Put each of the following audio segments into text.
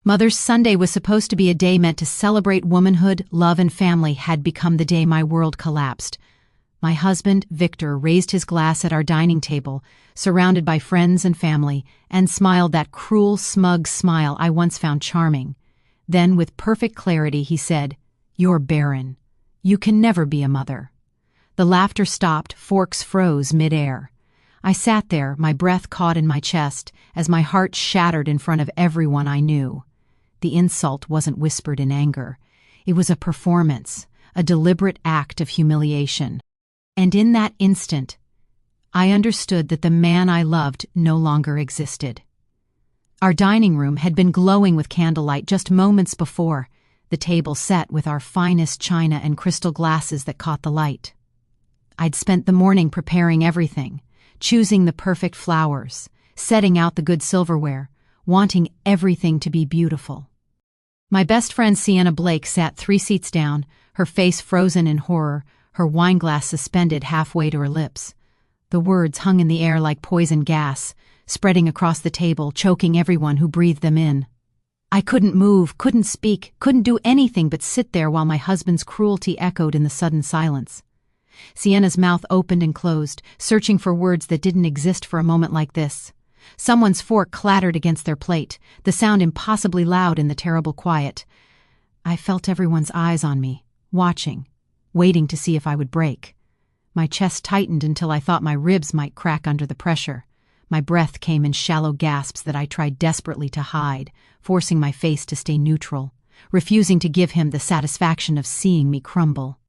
Mother's Sunday was supposed to be a day meant to celebrate womanhood, love, and family had become the day my world collapsed. My husband, Victor, raised his glass at our dining table, surrounded by friends and family, and smiled that cruel, smug smile I once found charming. Then, with perfect clarity, he said, "You're barren. You can never be a mother." The laughter stopped, forks froze mid-air. I sat there, my breath caught in my chest, as my heart shattered in front of everyone I knew. The insult wasn't whispered in anger. It was a performance, a deliberate act of humiliation. And in that instant, I understood that the man I loved no longer existed. Our dining room had been glowing with candlelight just moments before, the table set with our finest china and crystal glasses that caught the light. I'd spent the morning preparing everything, choosing the perfect flowers, setting out the good silverware, wanting everything to be beautiful. My best friend Sienna Blake sat 3 seats down, her face frozen in horror, her wineglass suspended halfway to her lips. The words hung in the air like poison gas, spreading across the table, choking everyone who breathed them in. I couldn't move, couldn't speak, couldn't do anything but sit there while my husband's cruelty echoed in the sudden silence. Sienna's mouth opened and closed, searching for words that didn't exist for a moment like this. Someone's fork clattered against their plate, the sound impossibly loud in the terrible quiet. I felt everyone's eyes on me, watching, waiting to see if I would break. My chest tightened until I thought my ribs might crack under the pressure. My breath came in shallow gasps that I tried desperately to hide, forcing my face to stay neutral, refusing to give him the satisfaction of seeing me crumble.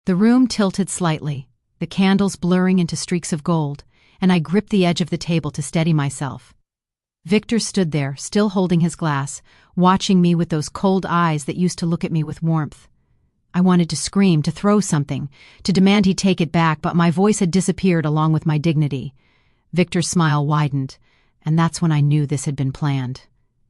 The room tilted slightly, the candles blurring into streaks of gold, and I gripped the edge of the table to steady myself. Victor stood there, still holding his glass, watching me with those cold eyes that used to look at me with warmth. I wanted to scream, to throw something, to demand he take it back, but my voice had disappeared along with my dignity. Victor's smile widened, and that's when I knew this had been planned.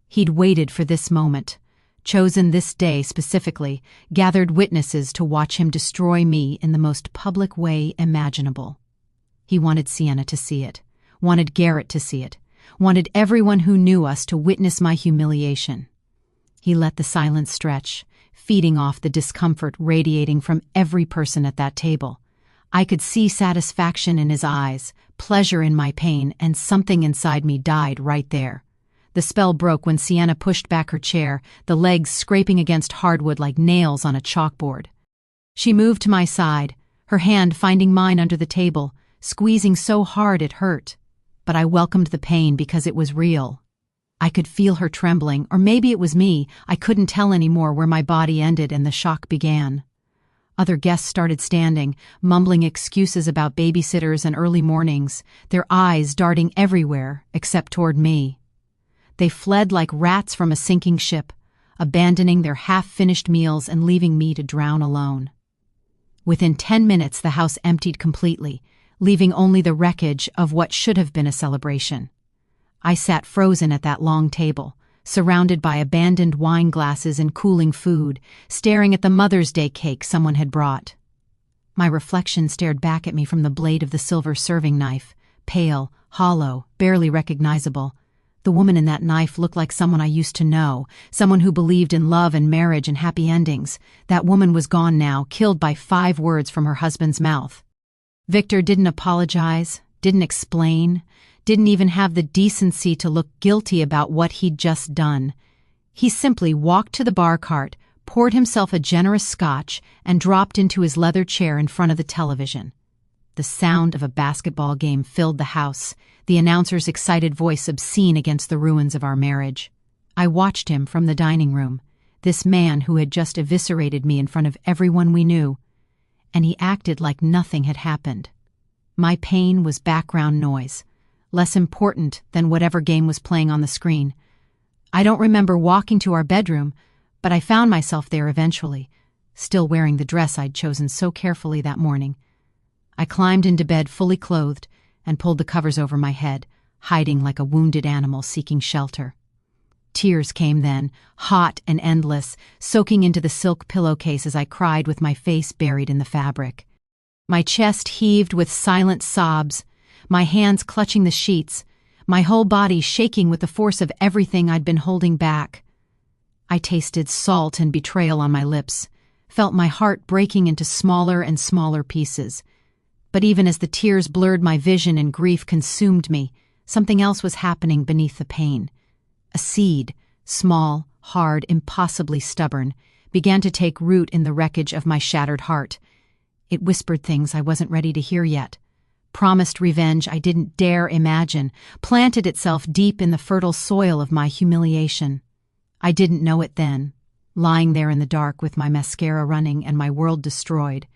He'd waited for this moment, chosen this day specifically, gathered witnesses to watch him destroy me in the most public way imaginable. He wanted Sienna to see it, wanted Garrett to see it, wanted everyone who knew us to witness my humiliation. He let the silence stretch, feeding off the discomfort radiating from every person at that table. I could see satisfaction in his eyes, pleasure in my pain, and something inside me died right there. The spell broke when Sienna pushed back her chair, the legs scraping against hardwood like nails on a chalkboard. She moved to my side, her hand finding mine under the table, squeezing so hard it hurt. But I welcomed the pain because it was real. I could feel her trembling, or maybe it was me. I couldn't tell anymore where my body ended and the shock began. Other guests started standing, mumbling excuses about babysitters and early mornings, their eyes darting everywhere except toward me. They fled like rats from a sinking ship, abandoning their half-finished meals and leaving me to drown alone. Within 10 minutes, the house emptied completely, leaving only the wreckage of what should have been a celebration. I sat frozen at that long table, surrounded by abandoned wine glasses and cooling food, staring at the Mother's Day cake someone had brought. My reflection stared back at me from the blade of the silver serving knife, pale, hollow, barely recognizable. The woman in that knife looked like someone I used to know, someone who believed in love and marriage and happy endings. That woman was gone now, killed by 5 words from her husband's mouth. Victor didn't apologize, didn't explain, didn't even have the decency to look guilty about what he'd just done. He simply walked to the bar cart, poured himself a generous scotch, and dropped into his leather chair in front of the television. The sound of a basketball game filled the house, the announcer's excited voice obscene against the ruins of our marriage. I watched him from the dining room, this man who had just eviscerated me in front of everyone we knew, and he acted like nothing had happened. My pain was background noise, less important than whatever game was playing on the screen. I don't remember walking to our bedroom, but I found myself there eventually, still wearing the dress I'd chosen so carefully that morning. I climbed into bed fully clothed and pulled the covers over my head, hiding like a wounded animal seeking shelter. Tears came then, hot and endless, soaking into the silk pillowcase as I cried with my face buried in the fabric. My chest heaved with silent sobs, my hands clutching the sheets, my whole body shaking with the force of everything I'd been holding back. I tasted salt and betrayal on my lips, felt my heart breaking into smaller and smaller pieces. But even as the tears blurred my vision and grief consumed me, something else was happening beneath the pain. A seed, small, hard, impossibly stubborn, began to take root in the wreckage of my shattered heart. It whispered things I wasn't ready to hear yet, promised revenge I didn't dare imagine, planted itself deep in the fertile soil of my humiliation. I didn't know it then, lying there in the dark with my mascara running and my world destroyed,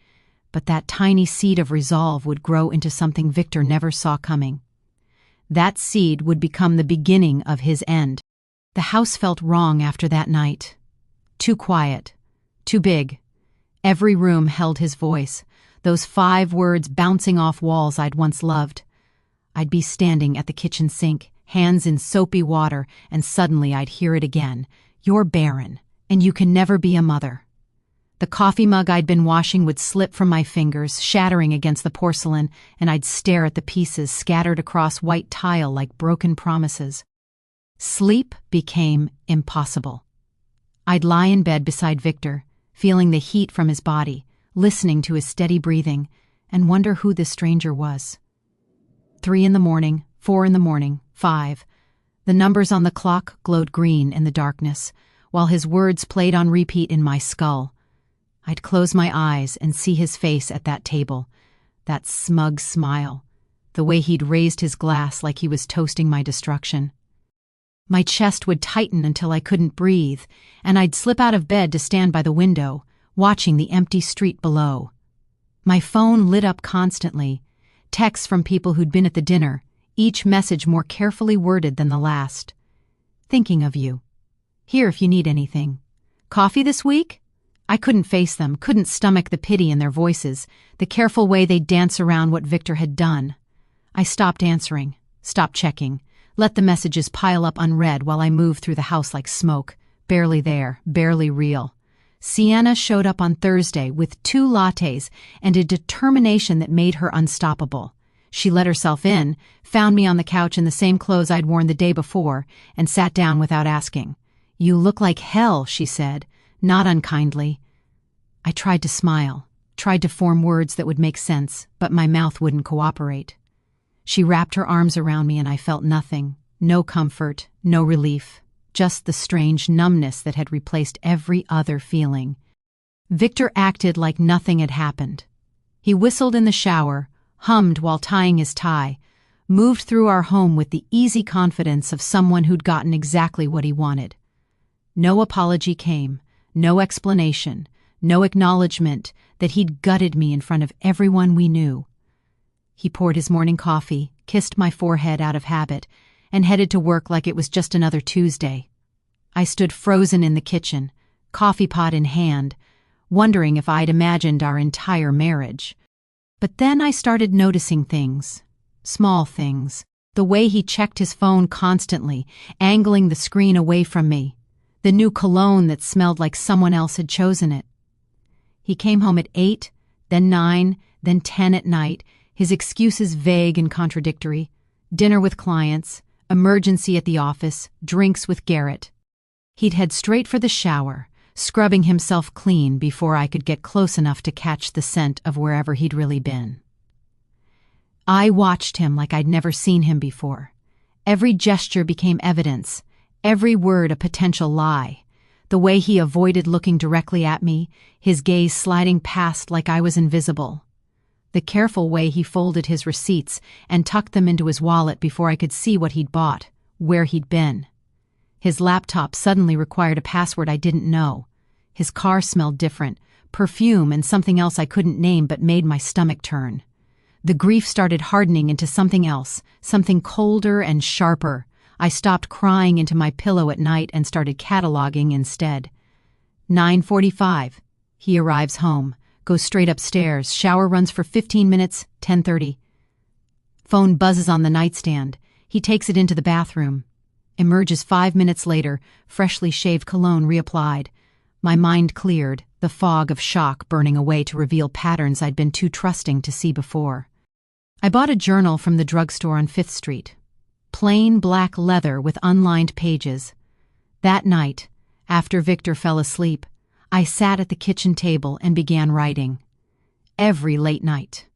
but that tiny seed of resolve would grow into something Victor never saw coming. That seed would become the beginning of his end. The house felt wrong after that night. Too quiet, too big. Every room held his voice, those 5 words bouncing off walls I'd once loved. I'd be standing at the kitchen sink, hands in soapy water, and suddenly I'd hear it again. "You're barren, and you can never be a mother." The coffee mug I'd been washing would slip from my fingers, shattering against the porcelain, and I'd stare at the pieces scattered across white tile like broken promises. Sleep became impossible. I'd lie in bed beside Victor, feeling the heat from his body, listening to his steady breathing, and wonder who this stranger was. 3 in the morning, 4 in the morning, 5. The numbers on the clock glowed green in the darkness, while his words played on repeat in my skull. I'd close my eyes and see his face at that table, that smug smile, the way he'd raised his glass like he was toasting my destruction. My chest would tighten until I couldn't breathe, and I'd slip out of bed to stand by the window, watching the empty street below. My phone lit up constantly, texts from people who'd been at the dinner, each message more carefully worded than the last. "Thinking of you. Here if you need anything. Coffee this week?" I couldn't face them, couldn't stomach the pity in their voices, the careful way they'd dance around what Victor had done. I stopped answering, stopped checking, let the messages pile up unread while I moved through the house like smoke, barely there, barely real. Sienna showed up on Thursday with 2 lattes and a determination that made her unstoppable. She let herself in, found me on the couch in the same clothes I'd worn the day before, and sat down without asking. "You look like hell," she said, not unkindly. I tried to smile, tried to form words that would make sense, but my mouth wouldn't cooperate. She wrapped her arms around me and I felt nothing, no comfort, no relief, just the strange numbness that had replaced every other feeling. Victor acted like nothing had happened. He whistled in the shower, hummed while tying his tie, moved through our home with the easy confidence of someone who'd gotten exactly what he wanted. No apology came, no explanation, no acknowledgement that he'd gutted me in front of everyone we knew. He poured his morning coffee, kissed my forehead out of habit, and headed to work like it was just another Tuesday. I stood frozen in the kitchen, coffee pot in hand, wondering if I'd imagined our entire marriage. But then I started noticing things, small things, the way he checked his phone constantly, angling the screen away from me, the new cologne that smelled like someone else had chosen it. He came home at 8, then 9, then 10 at night, his excuses vague and contradictory. Dinner with clients, emergency at the office, drinks with Garrett. He'd head straight for the shower, scrubbing himself clean before I could get close enough to catch the scent of wherever he'd really been. I watched him like I'd never seen him before. Every gesture became evidence, every word a potential lie. The way he avoided looking directly at me, his gaze sliding past like I was invisible. The careful way he folded his receipts and tucked them into his wallet before I could see what he'd bought, where he'd been. His laptop suddenly required a password I didn't know. His car smelled different, perfume and something else I couldn't name but made my stomach turn. The grief started hardening into something else, something colder and sharper. I stopped crying into my pillow at night and started cataloging instead. 9:45. He arrives home, goes straight upstairs, shower runs for 15 minutes, 10:30. Phone buzzes on the nightstand. He takes it into the bathroom. Emerges 5 minutes later, freshly shaved cologne reapplied. My mind cleared, the fog of shock burning away to reveal patterns I'd been too trusting to see before. I bought a journal from the drugstore on 5th Street. Plain black leather with unlined pages. That night, After Victor fell asleep, I sat at the kitchen table and began writing. Every late night,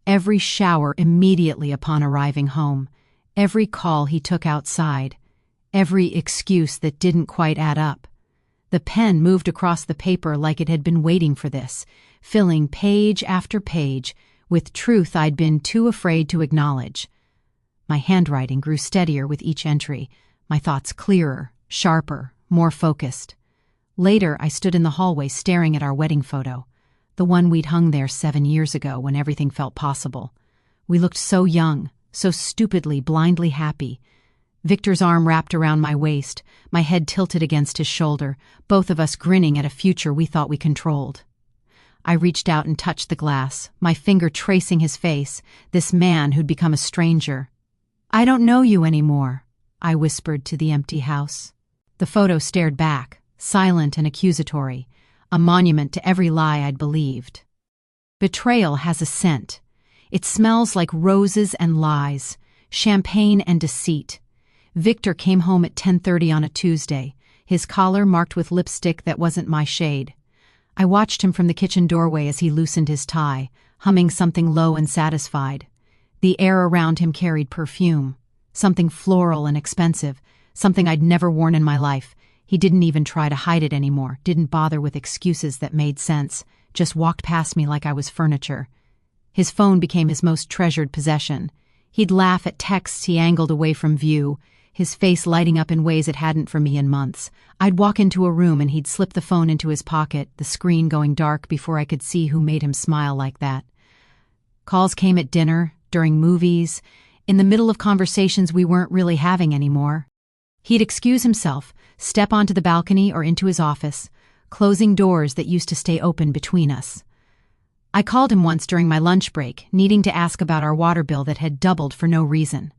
every shower immediately upon arriving home, every call he took outside, every excuse that didn't quite add up. The pen moved across the paper like it had been waiting for this, filling page after page with truth I'd been too afraid to acknowledge. My handwriting grew steadier with each entry, my thoughts clearer, sharper, more focused. Later, I stood in the hallway staring at our wedding photo, the one we'd hung there 7 years ago when everything felt possible. We looked so young, so stupidly, blindly happy. Victor's arm wrapped around my waist, my head tilted against his shoulder, both of us grinning at a future we thought we controlled. I reached out and touched the glass, my finger tracing his face, this man who'd become a stranger. "I don't know you anymore," I whispered to the empty house. The photo stared back, silent and accusatory, a monument to every lie I'd believed. Betrayal has a scent. It smells like roses and lies, champagne and deceit. Victor came home at 10:30 on a Tuesday, his collar marked with lipstick that wasn't my shade. I watched him from the kitchen doorway as he loosened his tie, humming something low and satisfied. The air around him carried perfume, something floral and expensive, something I'd never worn in my life. He didn't even try to hide it anymore, didn't bother with excuses that made sense, just walked past me like I was furniture. His phone became his most treasured possession. He'd laugh at texts he angled away from view, his face lighting up in ways it hadn't for me in months. I'd walk into a room and he'd slip the phone into his pocket, the screen going dark before I could see who made him smile like that. Calls came at dinner, during movies, in the middle of conversations we weren't really having anymore. He'd excuse himself, step onto the balcony or into his office, closing doors that used to stay open between us. I called him once during my lunch break, needing to ask about our water bill that had doubled for no reason.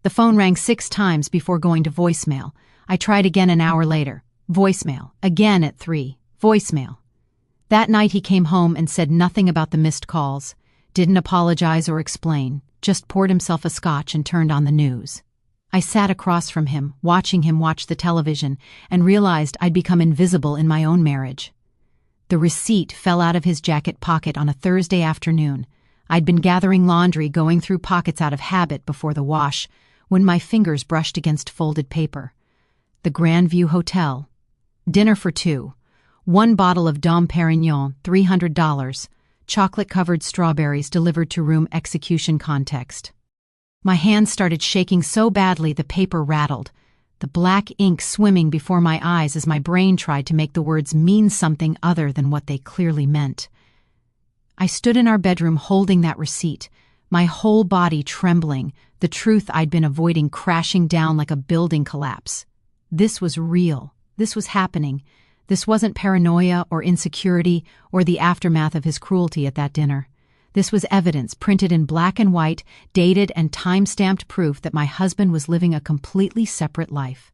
The phone rang 6 times before going to voicemail. I tried again an hour later. Voicemail. Again at 3. Voicemail. That night he came home and said nothing about the missed calls, didn't apologize or explain, just poured himself a scotch and turned on the news. I sat across from him, watching him watch the television, and realized I'd become invisible in my own marriage. The receipt fell out of his jacket pocket on a Thursday afternoon. I'd been gathering laundry, going through pockets out of habit before the wash, when my fingers brushed against folded paper. The Grandview Hotel. Dinner for 2. 1 bottle of Dom Perignon, $300. Chocolate-covered strawberries delivered to room execution context. My hands started shaking so badly the paper rattled, the black ink swimming before my eyes as my brain tried to make the words mean something other than what they clearly meant. I stood in our bedroom holding that receipt, my whole body trembling, the truth I'd been avoiding crashing down like a building collapse. This was real. This was happening. This wasn't paranoia or insecurity or the aftermath of his cruelty at that dinner. This was evidence printed in black and white, dated and time-stamped proof that my husband was living a completely separate life.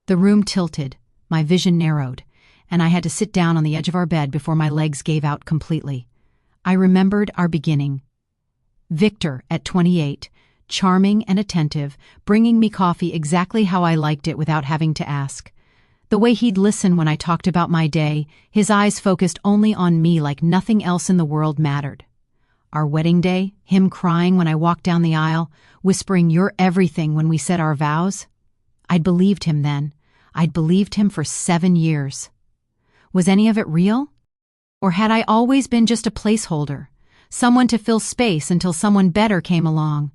The room tilted, my vision narrowed, and I had to sit down on the edge of our bed before my legs gave out completely. I remembered our beginning. Victor, at 28, charming and attentive, bringing me coffee exactly how I liked it without having to ask. The way he'd listen when I talked about my day, his eyes focused only on me like nothing else in the world mattered. Our wedding day, him crying when I walked down the aisle, whispering "you're everything" when we said our vows. I'd believed him then. I'd believed him for 7 years. Was any of it real? Or had I always been just a placeholder, someone to fill space until someone better came along?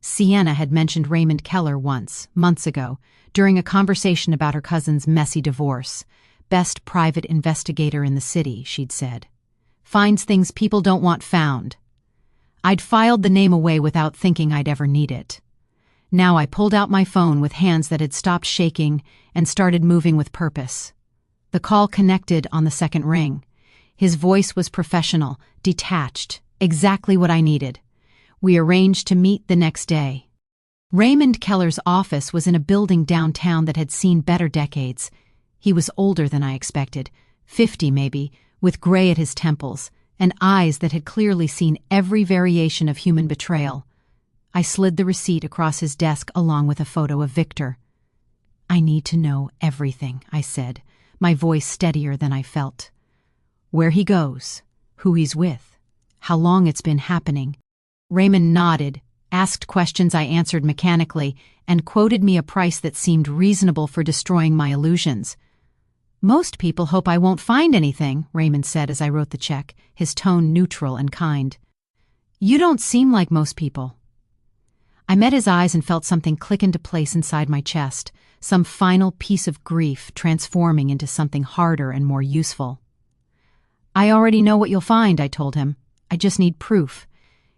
Sienna had mentioned Raymond Keller once, months ago, during a conversation about her cousin's messy divorce. Best private investigator in the city, she'd said. Finds things people don't want found. I'd filed the name away without thinking I'd ever need it. Now I pulled out my phone with hands that had stopped shaking and started moving with purpose. The call connected on the second ring. His voice was professional, detached, exactly what I needed. We arranged to meet the next day. Raymond Keller's office was in a building downtown that had seen better decades. He was older than I expected, 50 maybe, with gray at his temples, and eyes that had clearly seen every variation of human betrayal. I slid the receipt across his desk along with a photo of Victor. I need to know everything, I said, my voice steadier than I felt. Where he goes, who he's with, how long it's been happening. Raymond nodded, asked questions I answered mechanically, and quoted me a price that seemed reasonable for destroying my illusions. Most people hope I won't find anything, Raymond said as I wrote the check, his tone neutral and kind. You don't seem like most people. I met his eyes and felt something click into place inside my chest, some final piece of grief transforming into something harder and more useful. I already know what you'll find, I told him. I just need proof.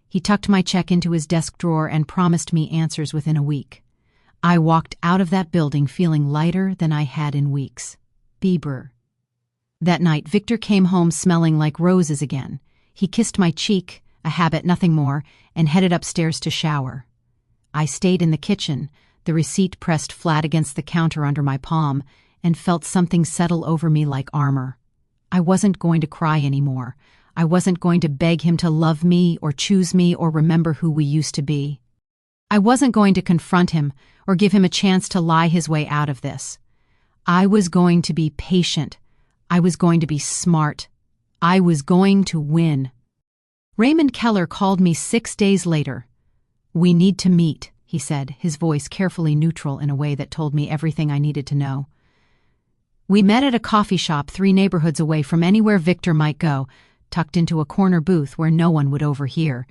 He tucked my check into his desk drawer and promised me answers within a week. I walked out of that building feeling lighter than I had in weeks. Bieber. That night, Victor came home smelling like roses again. He kissed my cheek, a habit, nothing more, and headed upstairs to shower. I stayed in the kitchen, the receipt pressed flat against the counter under my palm, and felt something settle over me like armor. I wasn't going to cry anymore. I wasn't going to beg him to love me or choose me or remember who we used to be. I wasn't going to confront him or give him a chance to lie his way out of this. I was going to be patient. I was going to be smart. I was going to win. Raymond Keller called me 6 days later. We need to meet, he said, his voice carefully neutral in a way that told me everything I needed to know. We met at a coffee shop 3 neighborhoods away from anywhere Victor might go, tucked into a corner booth where no one would overhear.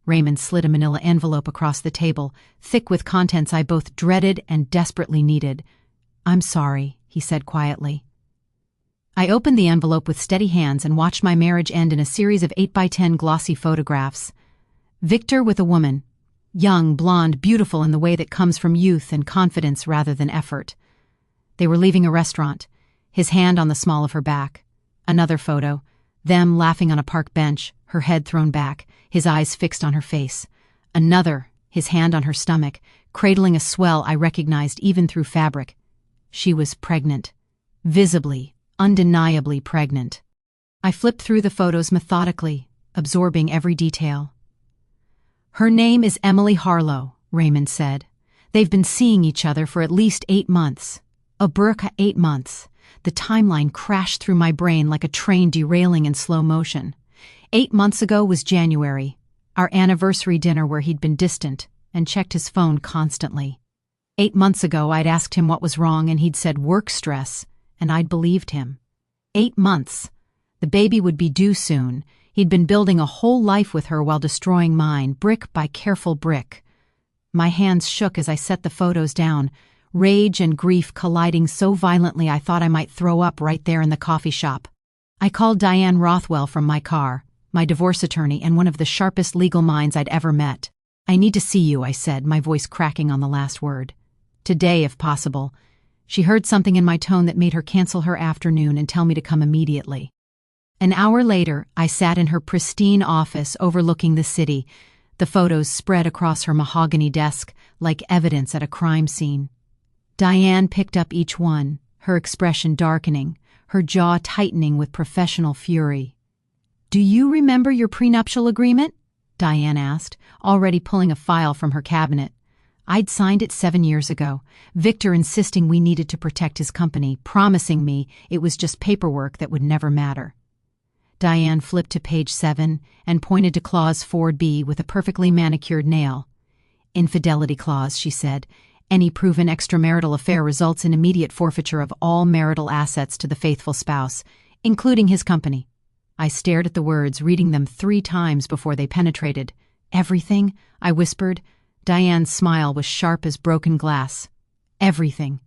Raymond slid a manila envelope across the table, thick with contents I both dreaded and desperately needed. I'm sorry, he said quietly. I opened the envelope with steady hands and watched my marriage end in a series of 8x10 glossy photographs. Victor with a woman. Young, blonde, beautiful in the way that comes from youth and confidence rather than effort. They were leaving a restaurant, his hand on the small of her back. Another photo, them laughing on a park bench, her head thrown back, his eyes fixed on her face. Another, his hand on her stomach, cradling a swell I recognized even through fabric. She was pregnant. Visibly, undeniably pregnant. I flipped through the photos methodically, absorbing every detail. Her name is Emily Harlow, Raymond said. They've been seeing each other for at least 8 months. Aburka 8 months. The timeline crashed through my brain like a train derailing in slow motion. 8 months ago was January, our anniversary dinner where he'd been distant and checked his phone constantly. 8 months ago I'd asked him what was wrong and he'd said work stress, and I'd believed him. 8 months. The baby would be due soon. He'd been building a whole life with her while destroying mine, brick by careful brick. My hands shook as I set the photos down, rage and grief colliding so violently I thought I might throw up right there in the coffee shop. I called Diane Rothwell from my car, my divorce attorney and one of the sharpest legal minds I'd ever met. I need to see you, I said, my voice cracking on the last word. Today, if possible. She heard something in my tone that made her cancel her afternoon and tell me to come immediately. An hour later, I sat in her pristine office overlooking the city, the photos spread across her mahogany desk like evidence at a crime scene. Diane picked up each one, her expression darkening, her jaw tightening with professional fury. Do you remember your prenuptial agreement? Diane asked, already pulling a file from her cabinet. I'd signed it 7 years ago, Victor insisting we needed to protect his company, promising me it was just paperwork that would never matter. Diane flipped to page 7 and pointed to clause 4B with a perfectly manicured nail. Infidelity clause, she said. Any proven extramarital affair results in immediate forfeiture of all marital assets to the faithful spouse, including his company. I stared at the words, reading them 3 times before they penetrated. Everything? I whispered. Diane's smile was sharp as broken glass. Everything.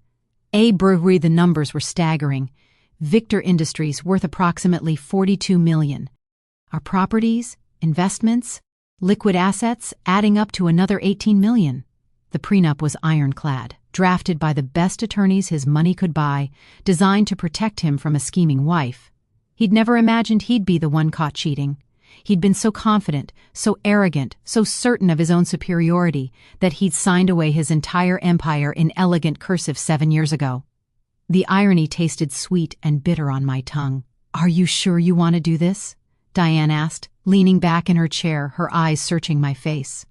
The numbers were staggering. Victor Industries worth approximately $42 million. Our properties, investments, liquid assets adding up to another $18 million. The prenup was ironclad, drafted by the best attorneys his money could buy, designed to protect him from a scheming wife. He'd never imagined he'd be the one caught cheating. He'd been so confident, so arrogant, so certain of his own superiority that he'd signed away his entire empire in elegant cursive 7 years ago. The irony tasted sweet and bitter on my tongue. Are you sure you want to do this? Diane asked, leaning back in her chair, her eyes searching my face.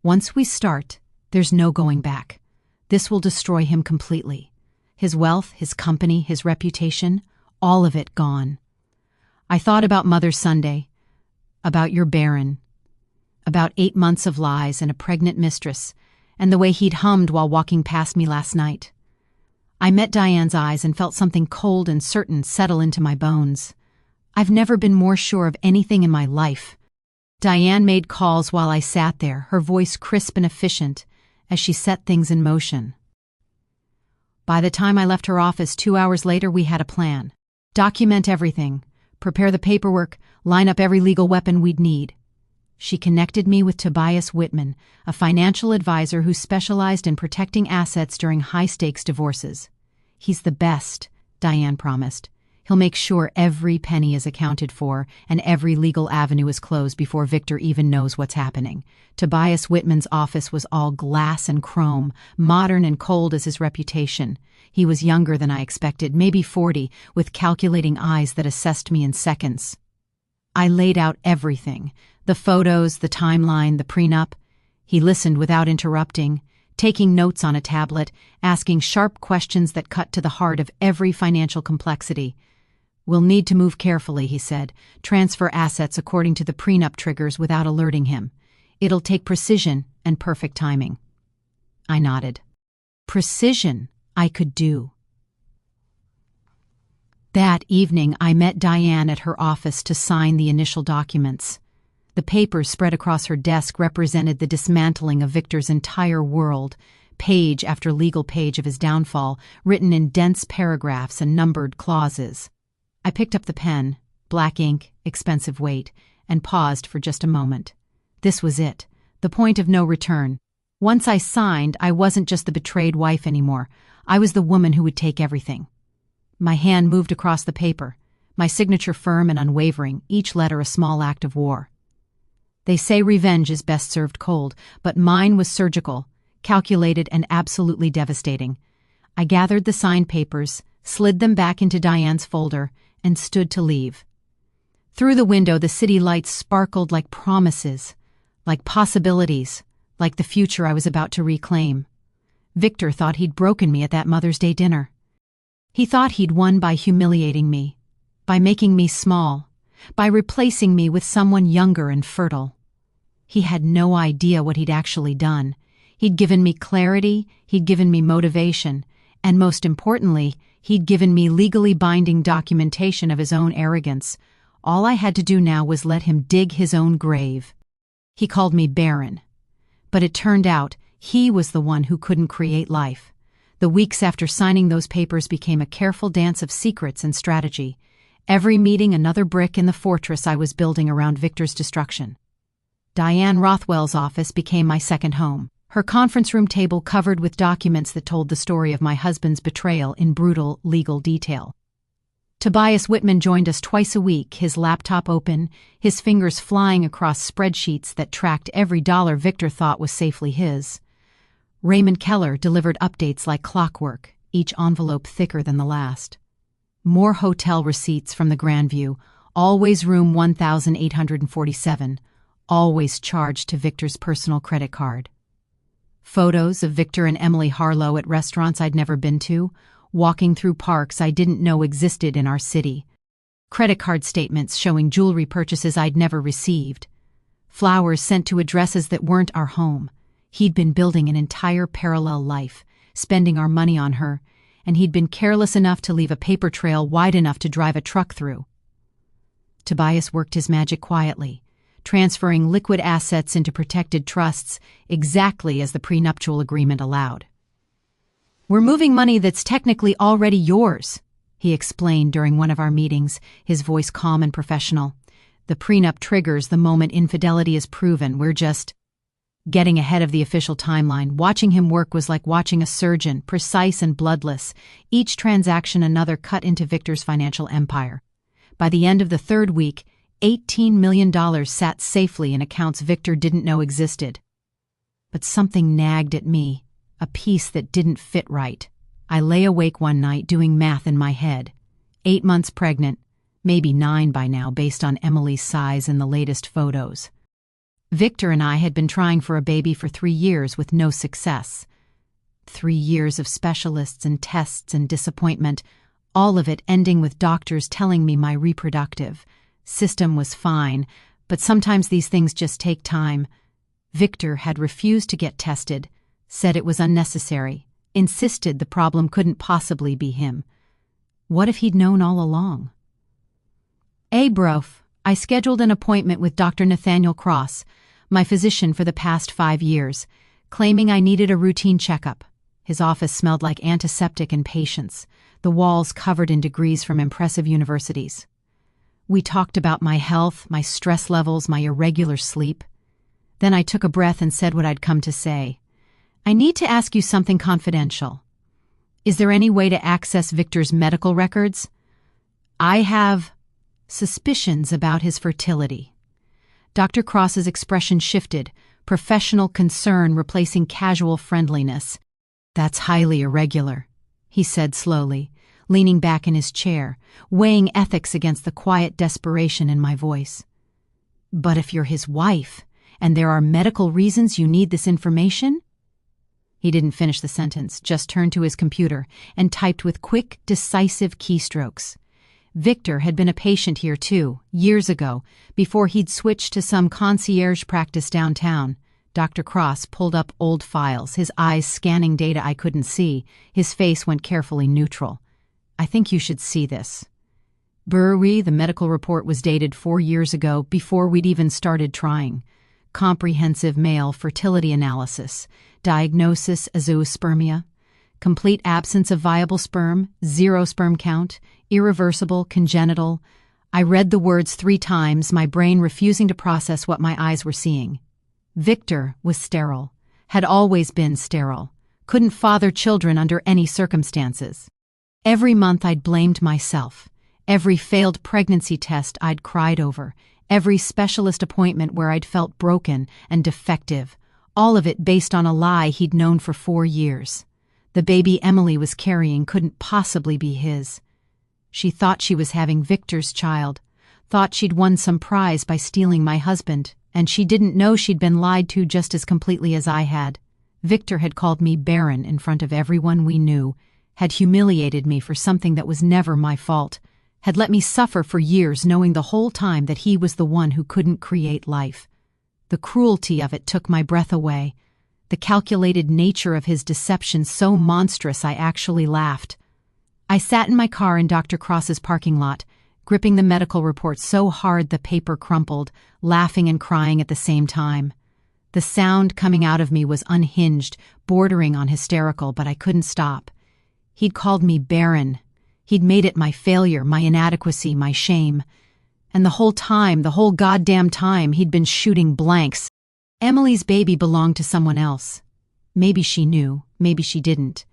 Once we start, there's no going back. This will destroy him completely. His wealth, his company, his reputation, all of it gone. I thought about Mother's Sunday, about your barren, about 8 months of lies and a pregnant mistress, and the way he'd hummed while walking past me last night. I met Diane's eyes and felt something cold and certain settle into my bones. I've never been more sure of anything in my life. Diane made calls while I sat there, her voice crisp and efficient, as she set things in motion. By the time I left her office 2 hours later, we had a plan. Document everything, prepare the paperwork, line up every legal weapon we'd need. She connected me with Tobias Whitman, a financial advisor who specialized in protecting assets during high-stakes divorces. He's the best, Diane promised. He'll make sure every penny is accounted for and every legal avenue is closed before Victor even knows what's happening. Tobias Whitman's office was all glass and chrome, modern and cold as his reputation. He was younger than I expected, maybe 40, with calculating eyes that assessed me in seconds. I laid out everything, the photos, the timeline, the prenup. He listened without interrupting, taking notes on a tablet, asking sharp questions that cut to the heart of every financial complexity. "We'll need to move carefully," he said, "transfer assets according to the prenup triggers without alerting him. It'll take precision and perfect timing." I nodded. Precision I could do. That evening, I met Diane at her office to sign the initial documents. The papers spread across her desk represented the dismantling of Victor's entire world, page after legal page of his downfall, written in dense paragraphs and numbered clauses. I picked up the pen, black ink, expensive weight, and paused for just a moment. This was it, the point of no return. Once I signed, I wasn't just the betrayed wife anymore. I was the woman who would take everything. My hand moved across the paper, my signature firm and unwavering, each letter a small act of war. They say revenge is best served cold, but mine was surgical, calculated, and absolutely devastating. I gathered the signed papers, slid them back into Diane's folder, and stood to leave. Through the window, the city lights sparkled like promises, like possibilities, like the future I was about to reclaim. Victor thought he'd broken me at that Mother's Day dinner. He thought he'd won by humiliating me, by making me small, by replacing me with someone younger and fertile. He had no idea what he'd actually done. He'd given me clarity, he'd given me motivation, and most importantly, he'd given me legally binding documentation of his own arrogance. All I had to do now was let him dig his own grave. He called me barren. But it turned out he was the one who couldn't create life. The weeks after signing those papers became a careful dance of secrets and strategy. Every meeting another brick in the fortress I was building around Victor's destruction. Diane Rothwell's office became my second home. Her conference room table covered with documents that told the story of my husband's betrayal in brutal legal detail. Tobias Whitman joined us twice a week, his laptop open, his fingers flying across spreadsheets that tracked every dollar Victor thought was safely his. Raymond Keller delivered updates like clockwork, each envelope thicker than the last. More hotel receipts from the Grandview, always room 1847, always charged to Victor's personal credit card. Photos of Victor and Emily Harlow at restaurants I'd never been to, walking through parks I didn't know existed in our city. Credit card statements showing jewelry purchases I'd never received. Flowers sent to addresses that weren't our home. He'd been building an entire parallel life, spending our money on her, and he'd been careless enough to leave a paper trail wide enough to drive a truck through. Tobias worked his magic quietly, transferring liquid assets into protected trusts exactly as the prenuptial agreement allowed. "We're moving money that's technically already yours," he explained during one of our meetings, his voice calm and professional. "The prenup triggers the moment infidelity is proven. We're just getting ahead of the official timeline." Watching him work was like watching a surgeon, precise and bloodless, each transaction another cut into Victor's financial empire. By the end of the third week, $18 million sat safely in accounts Victor didn't know existed. But something nagged at me, a piece that didn't fit right. I lay awake one night doing math in my head. 8 months pregnant, maybe 9 by now based on Emily's size in the latest photos. Victor and I had been trying for a baby for 3 years with no success. 3 years of specialists and tests and disappointment, all of it ending with doctors telling me my reproductive system was fine, but sometimes these things just take time. Victor had refused to get tested, said it was unnecessary, insisted the problem couldn't possibly be him. What if he'd known all along? Brof, I scheduled an appointment with Dr. Nathaniel Cross, my physician for the past 5 years, claiming I needed a routine checkup. His office smelled like antiseptic and patience, the walls covered in degrees from impressive universities. We talked about my health, my stress levels, my irregular sleep. Then I took a breath and said what I'd come to say. I need to ask you something confidential. Is there any way to access Victor's medical records? I have suspicions about his fertility. Dr. Cross's expression shifted, professional concern replacing casual friendliness. That's highly irregular, he said slowly, leaning back in his chair, weighing ethics against the quiet desperation in my voice. But if you're his wife, and there are medical reasons you need this information? He didn't finish the sentence, just turned to his computer and typed with quick, decisive keystrokes. Victor had been a patient here too, years ago, before he'd switched to some concierge practice downtown. Dr. Cross pulled up old files, his eyes scanning data I couldn't see. His face went carefully neutral. I think you should see this. The medical report was dated 4 years ago, before we'd even started trying. Comprehensive male fertility analysis, diagnosis azoospermia, complete absence of viable sperm, 0 sperm count, irreversible, congenital. I read the words 3 times, my brain refusing to process what my eyes were seeing. Victor was sterile, had always been sterile, couldn't father children under any circumstances. Every month I'd blamed myself. Every failed pregnancy test I'd cried over. Every specialist appointment where I'd felt broken and defective. All of it based on a lie he'd known for 4 years. The baby Emily was carrying couldn't possibly be his. She thought she was having Victor's child, thought she'd won some prize by stealing my husband, and she didn't know she'd been lied to just as completely as I had. Victor had called me barren in front of everyone we knew, had humiliated me for something that was never my fault, had let me suffer for years knowing the whole time that he was the one who couldn't create life. The cruelty of it took my breath away, the calculated nature of his deception so monstrous I actually laughed. I sat in my car in Dr. Cross's parking lot, gripping the medical report so hard the paper crumpled, laughing and crying at the same time. The sound coming out of me was unhinged, bordering on hysterical, but I couldn't stop. He'd called me barren. He'd made it my failure, my inadequacy, my shame. And the whole time, the whole goddamn time, he'd been shooting blanks. Emily's baby belonged to someone else. Maybe she knew, maybe she didn't.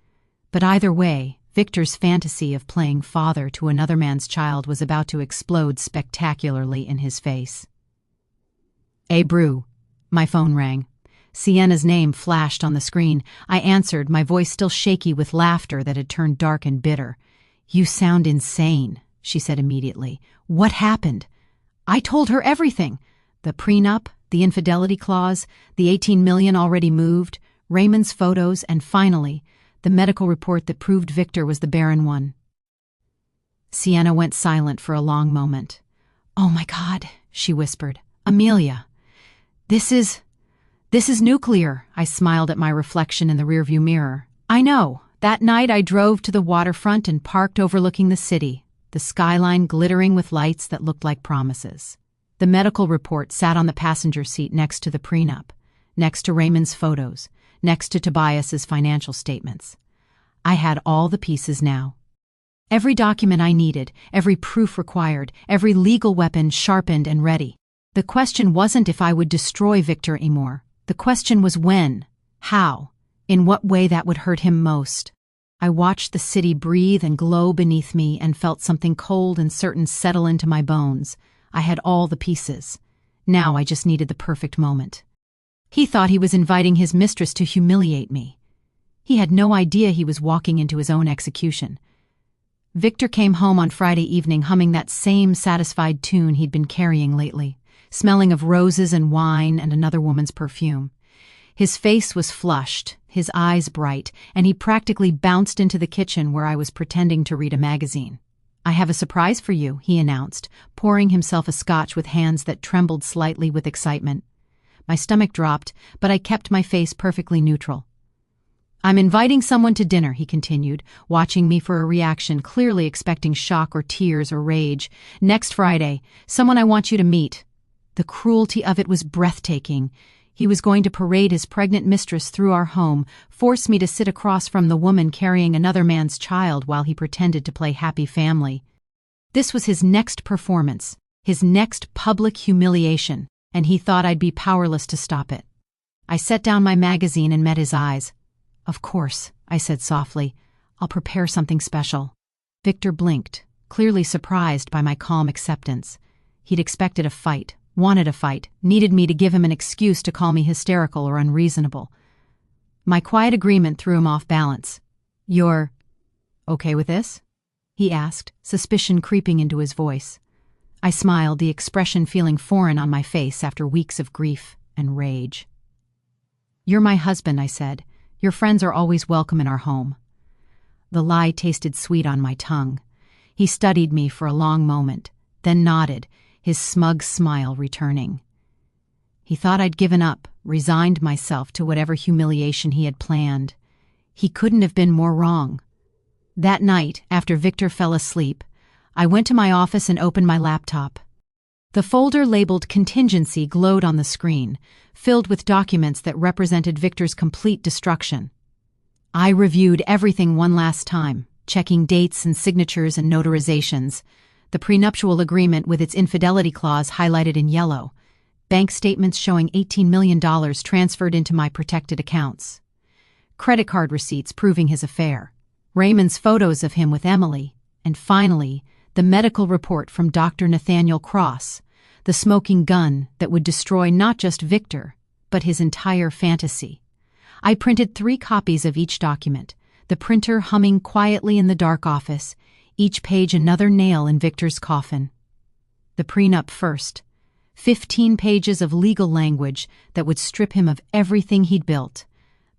But either way, Victor's fantasy of playing father to another man's child was about to explode spectacularly in his face. Brew. My phone rang. Sienna's name flashed on the screen. I answered, my voice still shaky with laughter that had turned dark and bitter. You sound insane, she said immediately. What happened? I told her everything. The prenup, the infidelity clause, the $18 million already moved, Raymond's photos, and finally, the medical report that proved Victor was the barren one. Sienna went silent for a long moment. Oh my God, she whispered. Amelia. This is nuclear, I smiled at my reflection in the rearview mirror. I know. That night I drove to the waterfront and parked overlooking the city, the skyline glittering with lights that looked like promises. The medical report sat on the passenger seat next to the prenup, next to Raymond's photos, next to Tobias's financial statements. I had all the pieces now. Every document I needed, every proof required, every legal weapon sharpened and ready. The question wasn't if I would destroy Victor anymore. The question was when, how, in what way that would hurt him most. I watched the city breathe and glow beneath me and felt something cold and certain settle into my bones. I had all the pieces. Now I just needed the perfect moment. He thought he was inviting his mistress to humiliate me. He had no idea he was walking into his own execution. Victor came home on Friday evening humming that same satisfied tune he'd been carrying lately, smelling of roses and wine and another woman's perfume. His face was flushed, his eyes bright, and he practically bounced into the kitchen where I was pretending to read a magazine. "I have a surprise for you," he announced, pouring himself a scotch with hands that trembled slightly with excitement. My stomach dropped, but I kept my face perfectly neutral. "I'm inviting someone to dinner," he continued, watching me for a reaction, clearly expecting shock or tears or rage. "Next Friday, someone I want you to meet." The cruelty of it was breathtaking. He was going to parade his pregnant mistress through our home, force me to sit across from the woman carrying another man's child while he pretended to play happy family. This was his next performance, his next public humiliation, and he thought I'd be powerless to stop it. I set down my magazine and met his eyes. "Of course," I said softly. "I'll prepare something special." Victor blinked, clearly surprised by my calm acceptance. He'd expected a fight, wanted a fight, needed me to give him an excuse to call me hysterical or unreasonable. My quiet agreement threw him off balance. "You're okay with this?" he asked, suspicion creeping into his voice. I smiled, the expression feeling foreign on my face after weeks of grief and rage. "You're my husband," I said. "Your friends are always welcome in our home." The lie tasted sweet on my tongue. He studied me for a long moment, then nodded, his smug smile returning. He thought I'd given up, resigned myself to whatever humiliation he had planned. He couldn't have been more wrong. That night, after Victor fell asleep, I went to my office and opened my laptop. The folder labeled Contingency glowed on the screen, filled with documents that represented Victor's complete destruction. I reviewed everything one last time, checking dates and signatures and notarizations. The prenuptial agreement with its infidelity clause highlighted in yellow. Bank statements showing $18 million transferred into my protected accounts. Credit card receipts proving his affair. Raymond's photos of him with Emily. And finally, the medical report from Dr. Nathaniel Cross, the smoking gun that would destroy not just Victor, but his entire fantasy. I printed 3 copies of each document, the printer humming quietly in the dark office, each page another nail in Victor's coffin. The prenup first. 15 pages of legal language that would strip him of everything he'd built.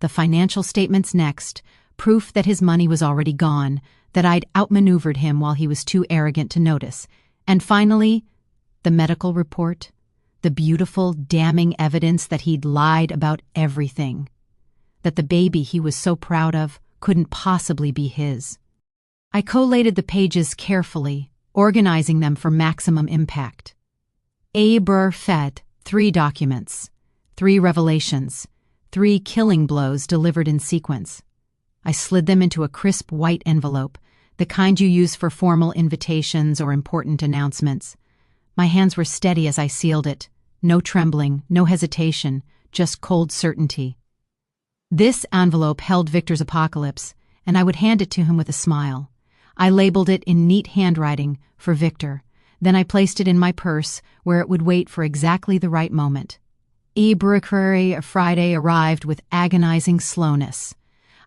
The financial statements next, proof that his money was already gone, that I'd outmaneuvered him while he was too arrogant to notice. And finally, the medical report, the beautiful, damning evidence that he'd lied about everything. That the baby he was so proud of couldn't possibly be his. I collated the pages carefully, organizing them for maximum impact. Fed, 3 documents, 3 revelations, 3 killing blows delivered in sequence. I slid them into a crisp white envelope, the kind you use for formal invitations or important announcements. My hands were steady as I sealed it. No trembling, no hesitation, just cold certainty. This envelope held Victor's apocalypse, and I would hand it to him with a smile. I labeled it in neat handwriting for Victor. Then I placed it in my purse, where it would wait for exactly the right moment. Friday arrived with agonizing slowness.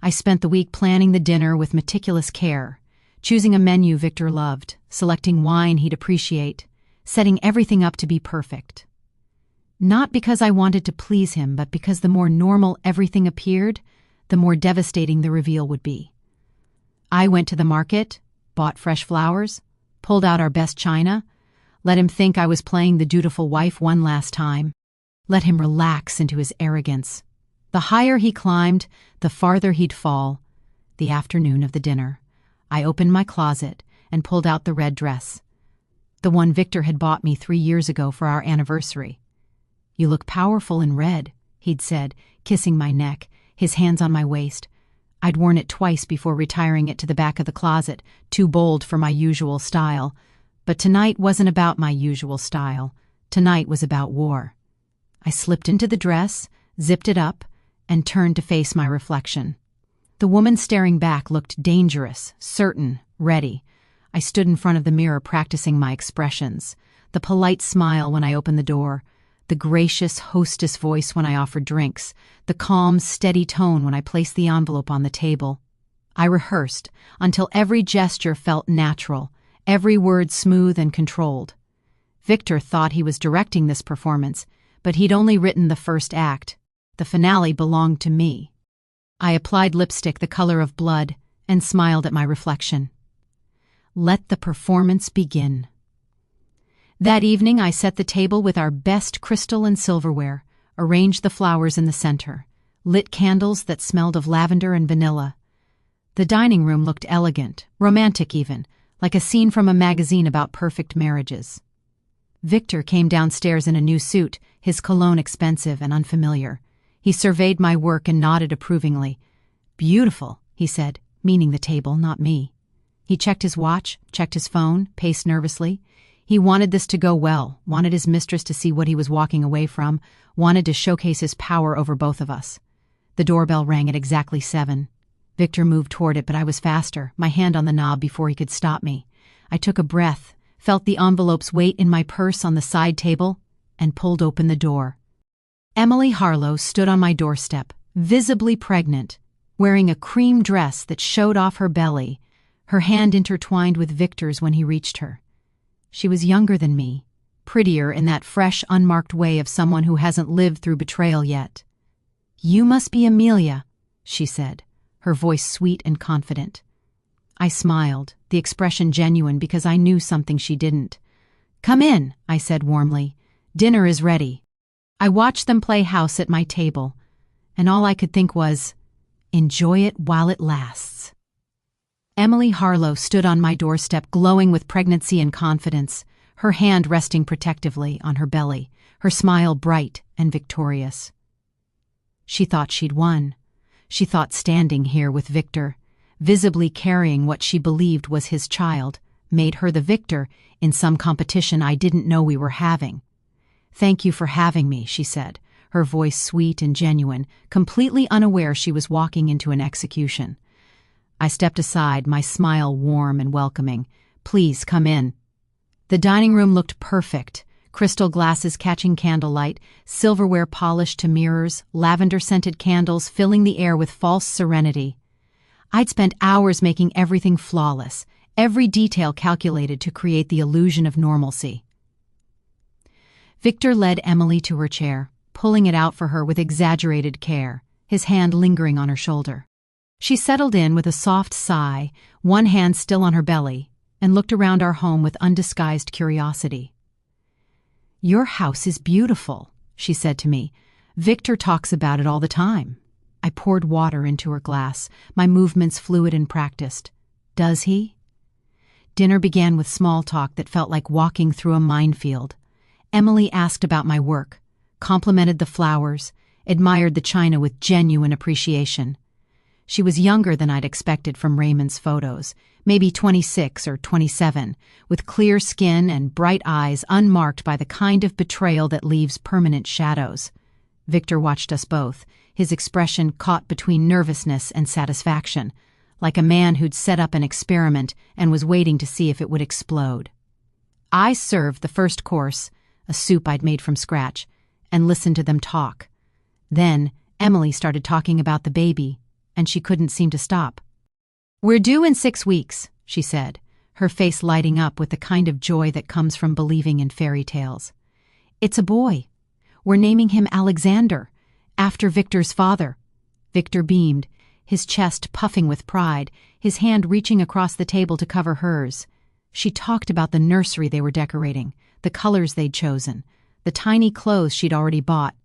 I spent the week planning the dinner with meticulous care, choosing a menu Victor loved, selecting wine he'd appreciate, setting everything up to be perfect. Not because I wanted to please him, but because the more normal everything appeared, the more devastating the reveal would be. I went to the market, bought fresh flowers, pulled out our best china, let him think I was playing the dutiful wife one last time, let him relax into his arrogance. The higher he climbed, the farther he'd fall. The afternoon of the dinner, I opened my closet and pulled out the red dress, the one Victor had bought me 3 years ago for our anniversary. "You look powerful in red," he'd said, kissing my neck, his hands on my waist. I'd worn it twice before retiring it to the back of the closet, too bold for my usual style. But tonight wasn't about my usual style. Tonight was about war. I slipped into the dress, zipped it up, and turned to face my reflection. The woman staring back looked dangerous, certain, ready. I stood in front of the mirror practicing my expressions. The polite smile when I opened the door, the gracious hostess voice when I offered drinks, the calm, steady tone when I placed the envelope on the table. I rehearsed until every gesture felt natural, every word smooth and controlled. Victor thought he was directing this performance, but he'd only written the first act. The finale belonged to me. I applied lipstick the color of blood and smiled at my reflection. Let the performance begin. That evening I set the table with our best crystal and silverware, arranged the flowers in the center, lit candles that smelled of lavender and vanilla. The dining room looked elegant, romantic even, like a scene from a magazine about perfect marriages. Victor came downstairs in a new suit, his cologne expensive and unfamiliar. He surveyed my work and nodded approvingly. Beautiful, he said, meaning the table, not me. He checked his watch, checked his phone, paced nervously. He wanted this to go well, wanted his mistress to see what he was walking away from, wanted to showcase his power over both of us. The doorbell rang at exactly 7. Victor moved toward it, but I was faster, my hand on the knob before he could stop me. I took a breath, felt the envelope's weight in my purse on the side table, and pulled open the door. Emily Harlow stood on my doorstep, visibly pregnant, wearing a cream dress that showed off her belly, her hand intertwined with Victor's when he reached her. She was younger than me, prettier in that fresh, unmarked way of someone who hasn't lived through betrayal yet. "You must be Amelia," she said, her voice sweet and confident. I smiled, the expression genuine because I knew something she didn't. "Come in," I said warmly. "Dinner is ready." I watched them play house at my table, and all I could think was, enjoy it while it lasts. Emily Harlow stood on my doorstep glowing with pregnancy and confidence, her hand resting protectively on her belly, her smile bright and victorious. She thought she'd won. She thought standing here with Victor, visibly carrying what she believed was his child, made her the victor in some competition I didn't know we were having. "Thank you for having me," she said, her voice sweet and genuine, completely unaware she was walking into an execution. I stepped aside, my smile warm and welcoming. "Please come in." The dining room looked perfect, crystal glasses catching candlelight, silverware polished to mirrors, lavender-scented candles filling the air with false serenity. I'd spent hours making everything flawless, every detail calculated to create the illusion of normalcy. Victor led Emily to her chair, pulling it out for her with exaggerated care, his hand lingering on her shoulder. She settled in with a soft sigh, one hand still on her belly, and looked around our home with undisguised curiosity. "Your house is beautiful," she said to me. "Victor talks about it all the time." I poured water into her glass, my movements fluid and practiced. "Does he?" Dinner began with small talk that felt like walking through a minefield. Emily asked about my work, complimented the flowers, admired the china with genuine appreciation. She was younger than I'd expected from Raymond's photos, maybe 26 or 27, with clear skin and bright eyes unmarked by the kind of betrayal that leaves permanent shadows. Victor watched us both, his expression caught between nervousness and satisfaction, like a man who'd set up an experiment and was waiting to see if it would explode. I served the first course, a soup I'd made from scratch, and listened to them talk. Then Emily started talking about the baby, and she couldn't seem to stop. "We're due in 6 weeks," she said, her face lighting up with the kind of joy that comes from believing in fairy tales. "It's a boy. We're naming him Alexander, after Victor's father." Victor beamed, his chest puffing with pride, his hand reaching across the table to cover hers. She talked about the nursery they were decorating, the colors they'd chosen, the tiny clothes she'd already bought.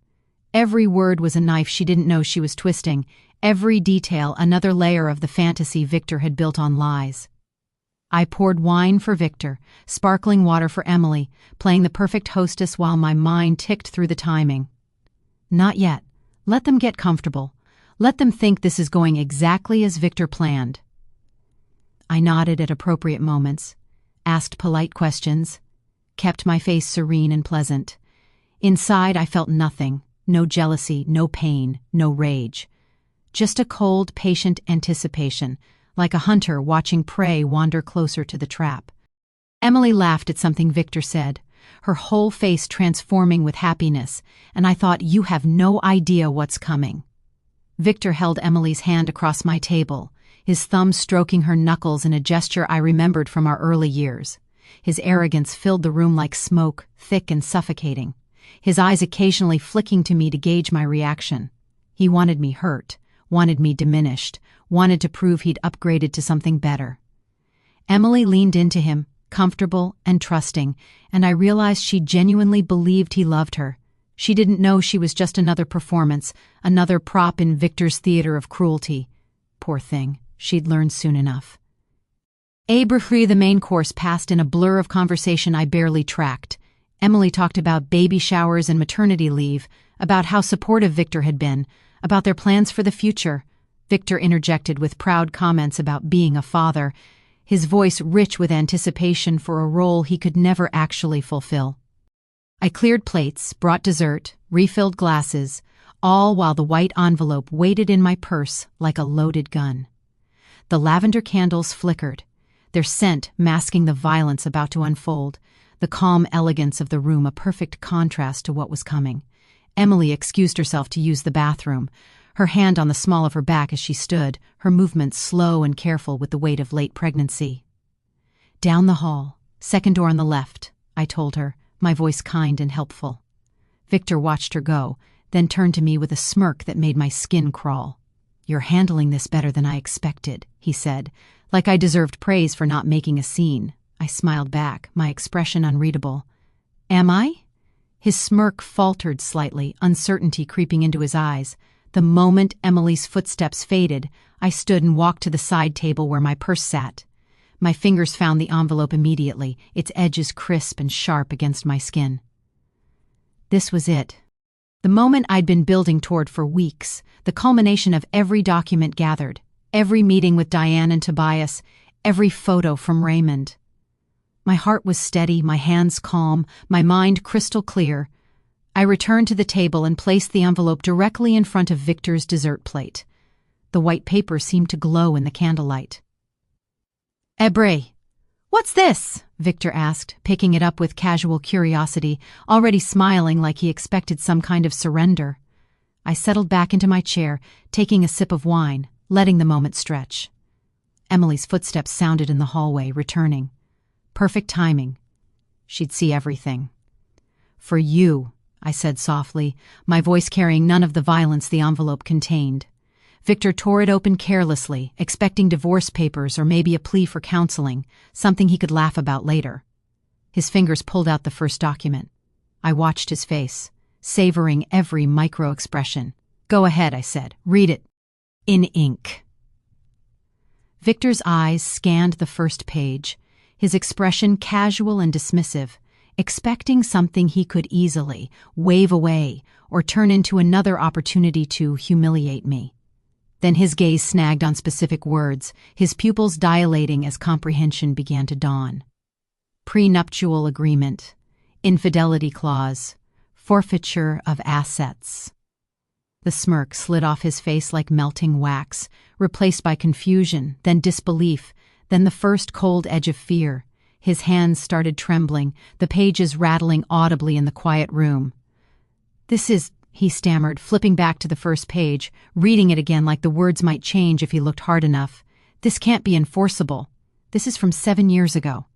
Every word was a knife she didn't know she was twisting, every detail another layer of the fantasy Victor had built on lies. I poured wine for Victor, sparkling water for Emily, playing the perfect hostess while my mind ticked through the timing. "Not yet. Let them get comfortable. Let them think this is going exactly as Victor planned." I nodded at appropriate moments, asked polite questions, kept my face serene and pleasant. Inside I felt nothing, no jealousy, no pain, no rage. Just a cold, patient anticipation, like a hunter watching prey wander closer to the trap. Emily laughed at something Victor said, her whole face transforming with happiness, and I thought, you have no idea what's coming. Victor held Emily's hand across my table, his thumb stroking her knuckles in a gesture I remembered from our early years. His arrogance filled the room like smoke, thick and suffocating, his eyes occasionally flicking to me to gauge my reaction. He wanted me hurt, wanted me diminished, wanted to prove he'd upgraded to something better. Emily leaned into him, comfortable and trusting, and I realized she genuinely believed he loved her. She didn't know she was just another performance, another prop in Victor's theater of cruelty. Poor thing, she'd learn soon enough. The main course passed in a blur of conversation I barely tracked. Emily talked about baby showers and maternity leave, about how supportive Victor had been, about their plans for the future. Victor interjected with proud comments about being a father, his voice rich with anticipation for a role he could never actually fulfill. I cleared plates, brought dessert, refilled glasses, all while the white envelope waited in my purse like a loaded gun. The lavender candles flickered, their scent masking the violence about to unfold, the calm elegance of the room a perfect contrast to what was coming. Emily excused herself to use the bathroom, her hand on the small of her back as she stood, her movements slow and careful with the weight of late pregnancy. "Down the hall, second door on the left," I told her, my voice kind and helpful. Victor watched her go, then turned to me with a smirk that made my skin crawl. "You're handling this better than I expected," he said, like I deserved praise for not making a scene. I smiled back, my expression unreadable. "Am I?" His smirk faltered slightly, uncertainty creeping into his eyes. The moment Emily's footsteps faded, I stood and walked to the side table where my purse sat. My fingers found the envelope immediately, its edges crisp and sharp against my skin. This was it. The moment I'd been building toward for weeks, the culmination of every document gathered, every meeting with Diane and Tobias, every photo from Raymond. My heart was steady, my hands calm, my mind crystal clear. I returned to the table and placed the envelope directly in front of Victor's dessert plate. The white paper seemed to glow in the candlelight. "What's this?" Victor asked, picking it up with casual curiosity, already smiling like he expected some kind of surrender. I settled back into my chair, taking a sip of wine, letting the moment stretch. Emily's footsteps sounded in the hallway, returning. Perfect timing. She'd see everything. "For you," I said softly, my voice carrying none of the violence the envelope contained. Victor tore it open carelessly, expecting divorce papers or maybe a plea for counseling, something he could laugh about later. His fingers pulled out the first document. I watched his face, savoring every micro-expression. "Go ahead," I said. "Read it." In ink. Victor's eyes scanned the first page, his expression casual and dismissive, expecting something he could easily wave away or turn into another opportunity to humiliate me. Then his gaze snagged on specific words, his pupils dilating as comprehension began to dawn. Prenuptial agreement, infidelity clause, forfeiture of assets. The smirk slid off his face like melting wax, replaced by confusion, then disbelief, then the first cold edge of fear. His hands started trembling, the pages rattling audibly in the quiet room. "This is," he stammered, flipping back to the first page, reading it again like the words might change if he looked hard enough. "This can't be enforceable. This is from 7 years ago."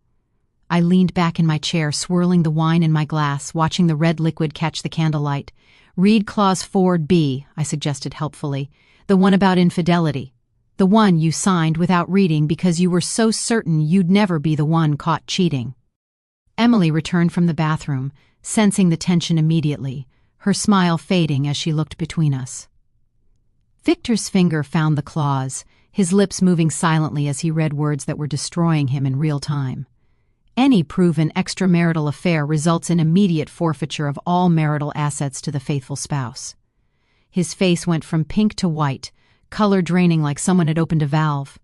I leaned back in my chair, swirling the wine in my glass, watching the red liquid catch the candlelight. "Read Clause 4B, I suggested helpfully. "The one about infidelity. The one you signed without reading because you were so certain you'd never be the one caught cheating." Emily returned from the bathroom, sensing the tension immediately, her smile fading as she looked between us. Victor's finger found the clause, his lips moving silently as he read words that were destroying him in real time. Any proven extramarital affair results in immediate forfeiture of all marital assets to the faithful spouse. His face went from pink to white, color draining like someone had opened a valve.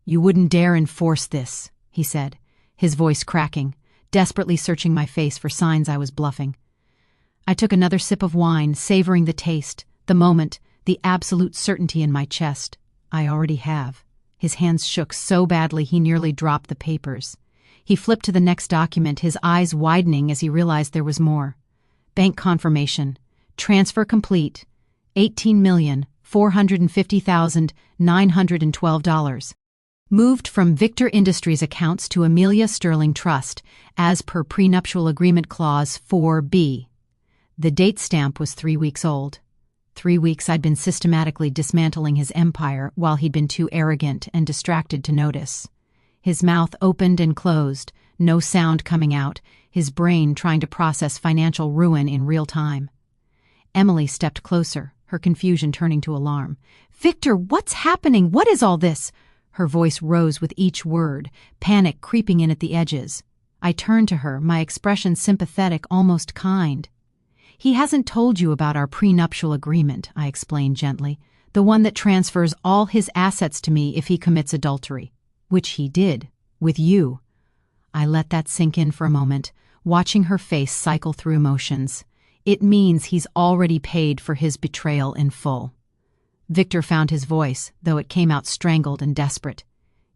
"You wouldn't dare enforce this," he said, his voice cracking, desperately searching my face for signs I was bluffing. I took another sip of wine, savoring the taste, the moment, the absolute certainty in my chest. "I already have." His hands shook so badly he nearly dropped the papers. He flipped to the next document, his eyes widening as he realized there was more. "Bank confirmation. Transfer complete. $18,450,912. Moved from Victor Industries accounts to Amelia Sterling Trust, as per prenuptial agreement clause 4B. The date stamp was 3 weeks old. 3 weeks I'd been systematically dismantling his empire while he'd been too arrogant and distracted to notice. His mouth opened and closed, no sound coming out, his brain trying to process financial ruin in real time. Emily stepped closer, her confusion turning to alarm. "Victor, what's happening? What is all this?" Her voice rose with each word, panic creeping in at the edges. I turned to her, my expression sympathetic, almost kind. "He hasn't told you about our prenuptial agreement," I explained gently, "the one that transfers all his assets to me if he commits adultery." Which he did, with you. I let that sink in for a moment, watching her face cycle through emotions. It means he's already paid for his betrayal in full. Victor found his voice, though it came out strangled and desperate.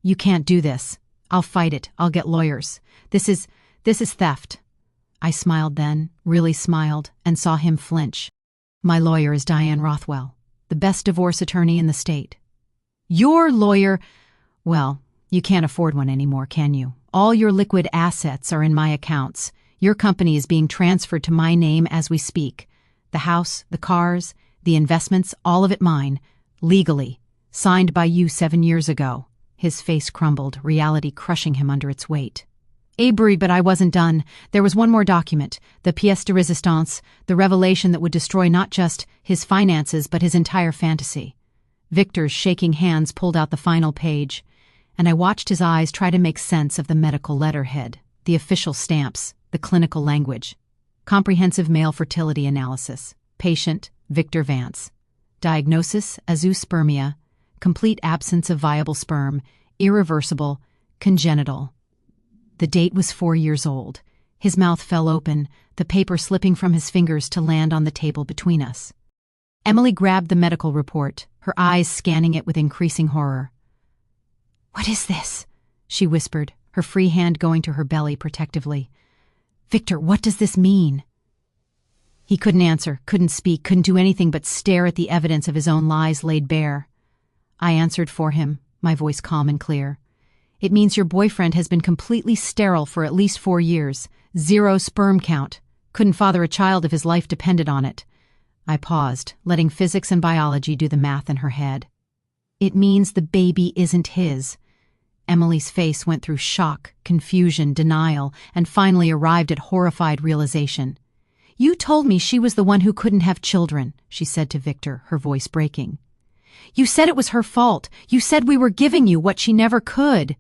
"You can't do this. I'll fight it. I'll get lawyers. This is theft." I smiled then, really smiled, and saw him flinch. "My lawyer is Diane Rothwell, the best divorce attorney in the state." "Your lawyer? Well, you can't afford one anymore, can you? All your liquid assets are in my accounts. Your company is being transferred to my name as we speak. The house, the cars, the investments, all of it mine. Legally. Signed by you 7 years ago." His face crumbled, reality crushing him under its weight. "Avery, but I wasn't done. There was one more document, the pièce de résistance, the revelation that would destroy not just his finances but his entire fantasy." Victor's shaking hands pulled out the final page, and I watched his eyes try to make sense of the medical letterhead, the official stamps, the clinical language. Comprehensive male fertility analysis. Patient, Victor Vance. Diagnosis, azoospermia. Complete absence of viable sperm. Irreversible. Congenital. The date was 4 years old. His mouth fell open, the paper slipping from his fingers to land on the table between us. Emily grabbed the medical report, her eyes scanning it with increasing horror. "What is this?" she whispered, her free hand going to her belly protectively. "Victor, what does this mean?" He couldn't answer, couldn't speak, couldn't do anything but stare at the evidence of his own lies laid bare. I answered for him, my voice calm and clear. "It means your boyfriend has been completely sterile for at least 4 years. 0 sperm count. Couldn't father a child if his life depended on it." I paused, letting physics and biology do the math in her head. "It means the baby isn't his." Emily's face went through shock, confusion, denial, and finally arrived at horrified realization. "You told me she was the one who couldn't have children," she said to Victor, her voice breaking. "You said it was her fault. You said we were giving you what she never could."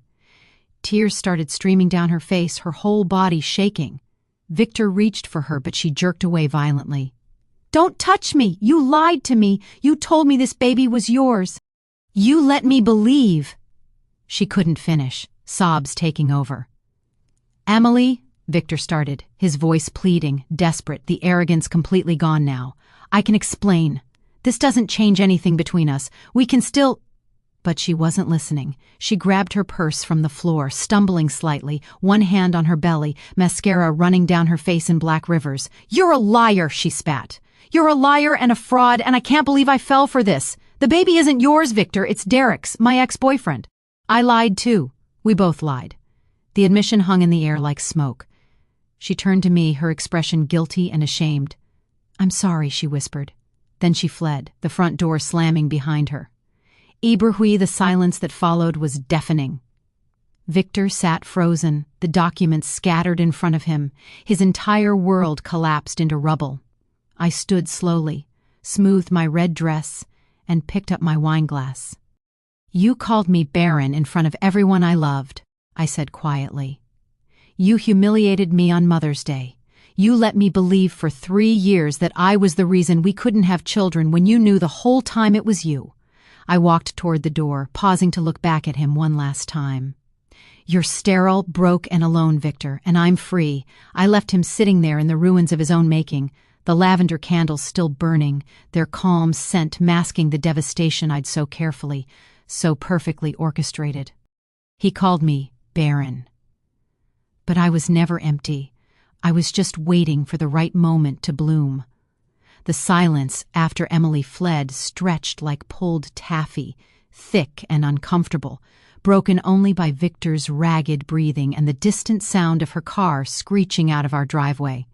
Tears started streaming down her face, her whole body shaking. Victor reached for her, but she jerked away violently. "Don't touch me! You lied to me! You told me this baby was yours! You let me believe!" She couldn't finish, sobs taking over. "Emily," Victor started, his voice pleading, desperate, the arrogance completely gone now. "I can explain. This doesn't change anything between us. We can still—" But she wasn't listening. She grabbed her purse from the floor, stumbling slightly, one hand on her belly, mascara running down her face in black rivers. "You're a liar," she spat. "You're a liar and a fraud, and I can't believe I fell for this. The baby isn't yours, Victor. It's Derek's, my ex-boyfriend. I lied too. We both lied." The admission hung in the air like smoke. She turned to me, her expression guilty and ashamed. "I'm sorry," she whispered. Then she fled, the front door slamming behind her. Ibrahim, the silence that followed was deafening. Victor sat frozen, the documents scattered in front of him. His entire world collapsed into rubble. I stood slowly, smoothed my red dress, and picked up my wineglass. "You called me barren in front of everyone I loved," I said quietly. "You humiliated me on Mother's Day. You let me believe for 3 years that I was the reason we couldn't have children when you knew the whole time it was you." I walked toward the door, pausing to look back at him one last time. "You're sterile, broke, and alone, Victor, and I'm free." I left him sitting there in the ruins of his own making, the lavender candles still burning, their calm scent masking the devastation I'd so carefully, so perfectly orchestrated. He called me barren. But I was never empty. I was just waiting for the right moment to bloom. The silence after Emily fled stretched like pulled taffy, thick and uncomfortable, broken only by Victor's ragged breathing and the distant sound of her car screeching out of our driveway.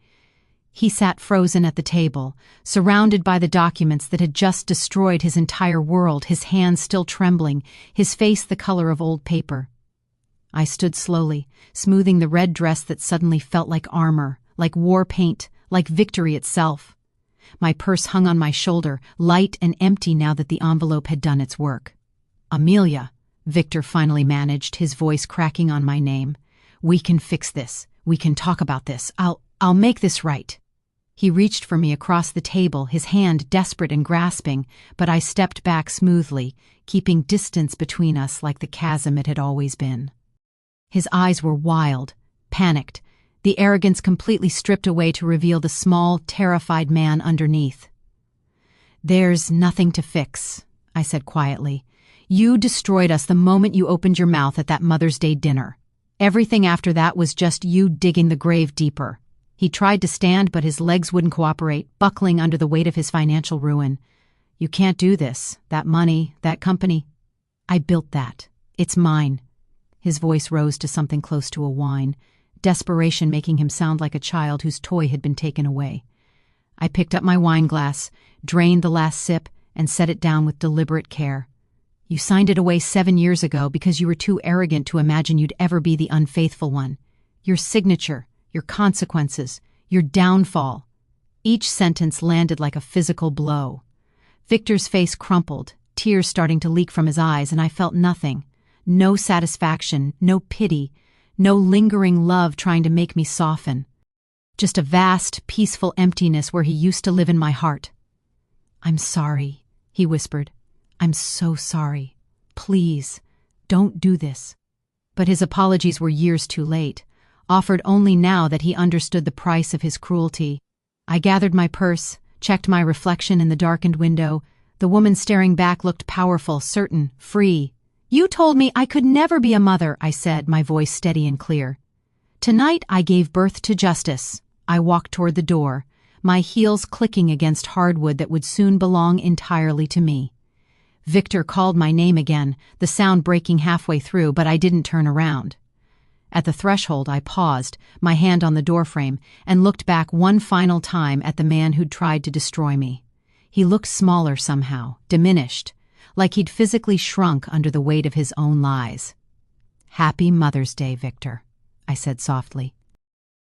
He sat frozen at the table, surrounded by the documents that had just destroyed his entire world, his hands still trembling, his face the color of old paper. I stood slowly, smoothing the red dress that suddenly felt like armor, like war paint, like victory itself. My purse hung on my shoulder, light and empty now that the envelope had done its work. "Amelia," Victor finally managed, his voice cracking on my name. "We can fix this. We can talk about this. I'll make this right." He reached for me across the table, his hand desperate and grasping, but I stepped back smoothly, keeping distance between us like the chasm it had always been. His eyes were wild, panicked, the arrogance completely stripped away to reveal the small, terrified man underneath. "There's nothing to fix," I said quietly. "You destroyed us the moment you opened your mouth at that Mother's Day dinner. Everything after that was just you digging the grave deeper." He tried to stand, but his legs wouldn't cooperate, buckling under the weight of his financial ruin. "You can't do this. That money, that company. I built that. It's mine." His voice rose to something close to a whine, desperation making him sound like a child whose toy had been taken away. I picked up my wine glass, drained the last sip, and set it down with deliberate care. "You signed it away 7 years ago because you were too arrogant to imagine you'd ever be the unfaithful one. Your signature, your consequences, your downfall." Each sentence landed like a physical blow. Victor's face crumpled, tears starting to leak from his eyes, and I felt nothing. No satisfaction, no pity, no lingering love trying to make me soften. Just a vast, peaceful emptiness where he used to live in my heart. "I'm sorry," he whispered. "I'm so sorry. Please, don't do this." But his apologies were years too late, offered only now that he understood the price of his cruelty. I gathered my purse, checked my reflection in the darkened window. The woman staring back looked powerful, certain, free. "You told me I could never be a mother," I said, my voice steady and clear. "Tonight I gave birth to justice." I walked toward the door, my heels clicking against hardwood that would soon belong entirely to me. Victor called my name again, the sound breaking halfway through, but I didn't turn around. At the threshold, I paused, my hand on the doorframe, and looked back one final time at the man who'd tried to destroy me. He looked smaller somehow, diminished, like he'd physically shrunk under the weight of his own lies. "Happy Mother's Day, Victor," I said softly.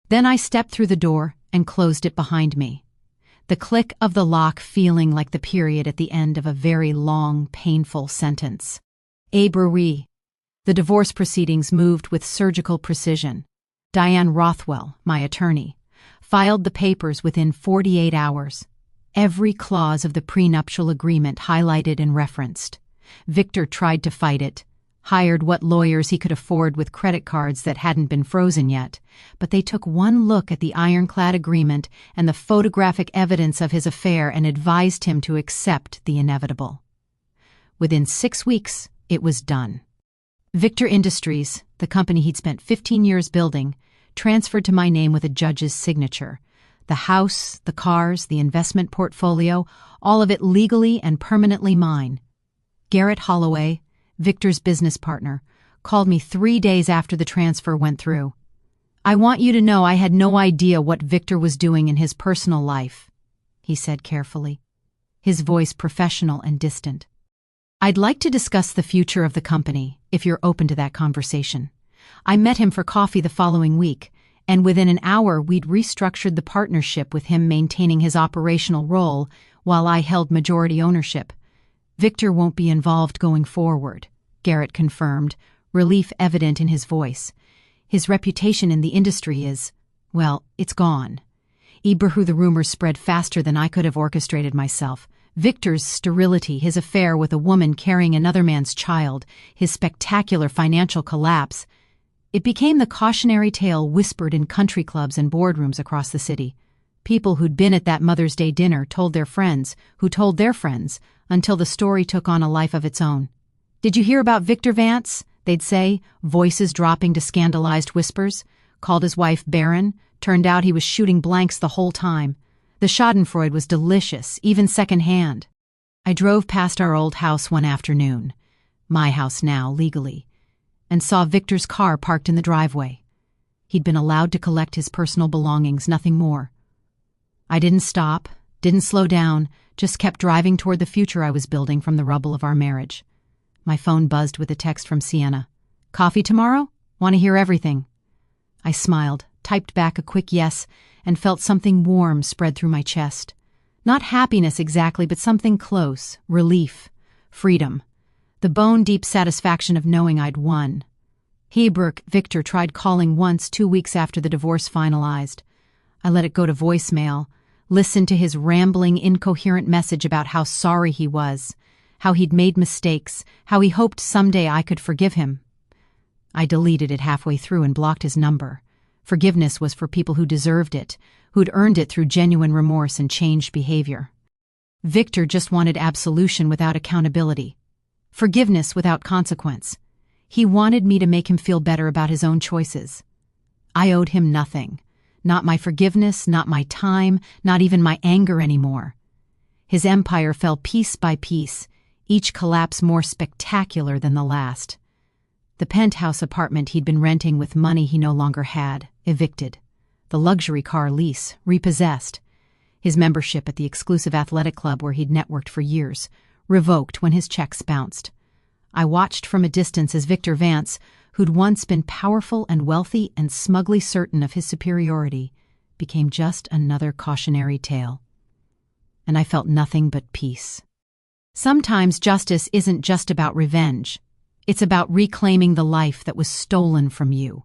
Then I stepped through the door and closed it behind me, the click of the lock feeling like the period at the end of a very long, painful sentence. Abrewie. The divorce proceedings moved with surgical precision. Diane Rothwell, my attorney, filed the papers within 48 hours. Every clause of the prenuptial agreement highlighted and referenced. Victor tried to fight it, hired what lawyers he could afford with credit cards that hadn't been frozen yet, but they took one look at the ironclad agreement and the photographic evidence of his affair and advised him to accept the inevitable. Within 6 weeks, it was done. Victor Industries, the company he'd spent 15 years building, transferred to my name with a judge's signature. The house, the cars, the investment portfolio, all of it legally and permanently mine. Garrett Holloway, Victor's business partner, called me 3 days after the transfer went through. "I want you to know I had no idea what Victor was doing in his personal life," he said carefully, his voice professional and distant. "I'd like to discuss the future of the company, if you're open to that conversation." I met him for coffee the following week, and within an hour we'd restructured the partnership with him maintaining his operational role while I held majority ownership. "Victor won't be involved going forward," Garrett confirmed, relief evident in his voice. "His reputation in the industry is, well, it's gone." Ibrahu, the rumors spread faster than I could have orchestrated myself. Victor's sterility, his affair with a woman carrying another man's child, his spectacular financial collapse. It became the cautionary tale whispered in country clubs and boardrooms across the city. People who'd been at that Mother's Day dinner told their friends, who told their friends, until the story took on a life of its own. "Did you hear about Victor Vance?" they'd say, voices dropping to scandalized whispers. "Called his wife barren. Turned out he was shooting blanks the whole time. The schadenfreude was delicious, even secondhand." I drove past our old house one afternoon, my house now, legally, and saw Victor's car parked in the driveway. He'd been allowed to collect his personal belongings, nothing more. I didn't stop, didn't slow down, just kept driving toward the future I was building from the rubble of our marriage. My phone buzzed with a text from Sienna. "Coffee tomorrow? Want to hear everything?" I smiled, typed back a quick yes, and felt something warm spread through my chest. Not happiness exactly, but something close. Relief. Freedom. The bone-deep satisfaction of knowing I'd won. Victor tried calling once 2 weeks after the divorce finalized. I let it go to voicemail, listened to his rambling, incoherent message about how sorry he was, how he'd made mistakes, how he hoped someday I could forgive him. I deleted it halfway through and blocked his number. Forgiveness was for people who deserved it, who'd earned it through genuine remorse and changed behavior. Victor just wanted absolution without accountability. Forgiveness without consequence. He wanted me to make him feel better about his own choices. I owed him nothing. Not my forgiveness, not my time, not even my anger anymore. His empire fell piece by piece, each collapse more spectacular than the last. The penthouse apartment he'd been renting with money he no longer had, evicted. The luxury car lease, repossessed. His membership at the exclusive athletic club where he'd networked for years, revoked when his checks bounced. I watched from a distance as Victor Vance, who'd once been powerful and wealthy and smugly certain of his superiority, became just another cautionary tale. And I felt nothing but peace. Sometimes justice isn't just about revenge. It's about reclaiming the life that was stolen from you.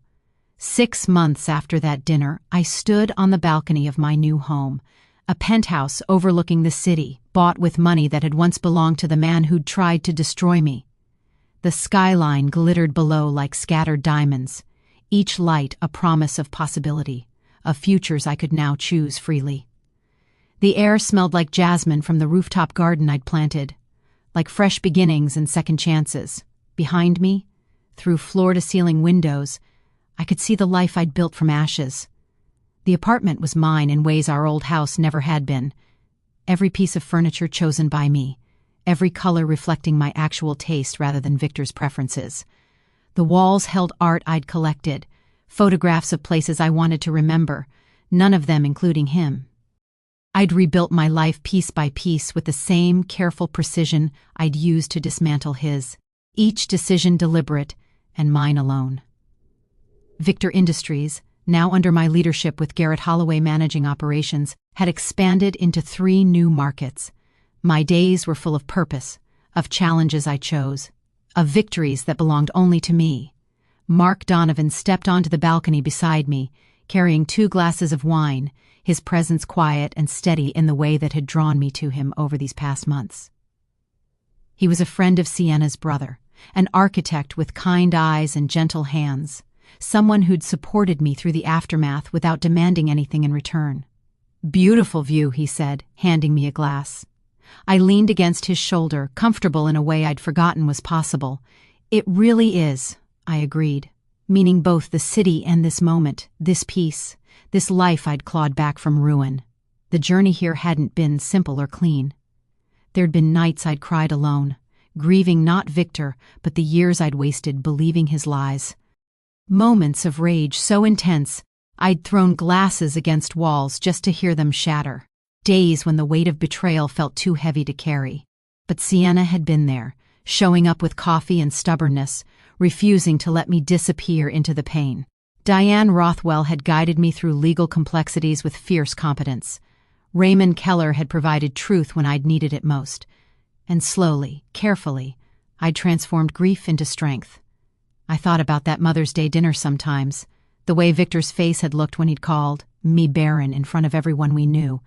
6 months after that dinner, I stood on the balcony of my new home, a penthouse overlooking the city, bought with money that had once belonged to the man who'd tried to destroy me. The skyline glittered below like scattered diamonds, each light a promise of possibility, of futures I could now choose freely. The air smelled like jasmine from the rooftop garden I'd planted, like fresh beginnings and second chances. Behind me, through floor-to-ceiling windows, I could see the life I'd built from ashes. The apartment was mine in ways our old house never had been. Every piece of furniture chosen by me, every color reflecting my actual taste rather than Victor's preferences. The walls held art I'd collected, photographs of places I wanted to remember, none of them including him. I'd rebuilt my life piece by piece with the same careful precision I'd used to dismantle his, each decision deliberate and mine alone. Victor Industries, now under my leadership with Garrett Holloway managing operations, had expanded into 3 new markets. My days were full of purpose, of challenges I chose, of victories that belonged only to me. Mark Donovan stepped onto the balcony beside me, carrying 2 glasses of wine, his presence quiet and steady in the way that had drawn me to him over these past months. He was a friend of Sienna's brother, an architect with kind eyes and gentle hands, someone who'd supported me through the aftermath without demanding anything in return. "Beautiful view," he said, handing me a glass. I leaned against his shoulder, comfortable in a way I'd forgotten was possible. "It really is," I agreed, meaning both the city and this moment, this peace, this life I'd clawed back from ruin. The journey here hadn't been simple or clean. There'd been nights I'd cried alone, grieving not Victor, but the years I'd wasted believing his lies. Moments of rage so intense, I'd thrown glasses against walls just to hear them shatter. Days when the weight of betrayal felt too heavy to carry. But Sienna had been there, showing up with coffee and stubbornness, refusing to let me disappear into the pain. Diane Rothwell had guided me through legal complexities with fierce competence. Raymond Keller had provided truth when I'd needed it most. And slowly, carefully, I'd transformed grief into strength. I thought about that Mother's Day dinner sometimes, the way Victor's face had looked when he'd called me barren in front of everyone we knew,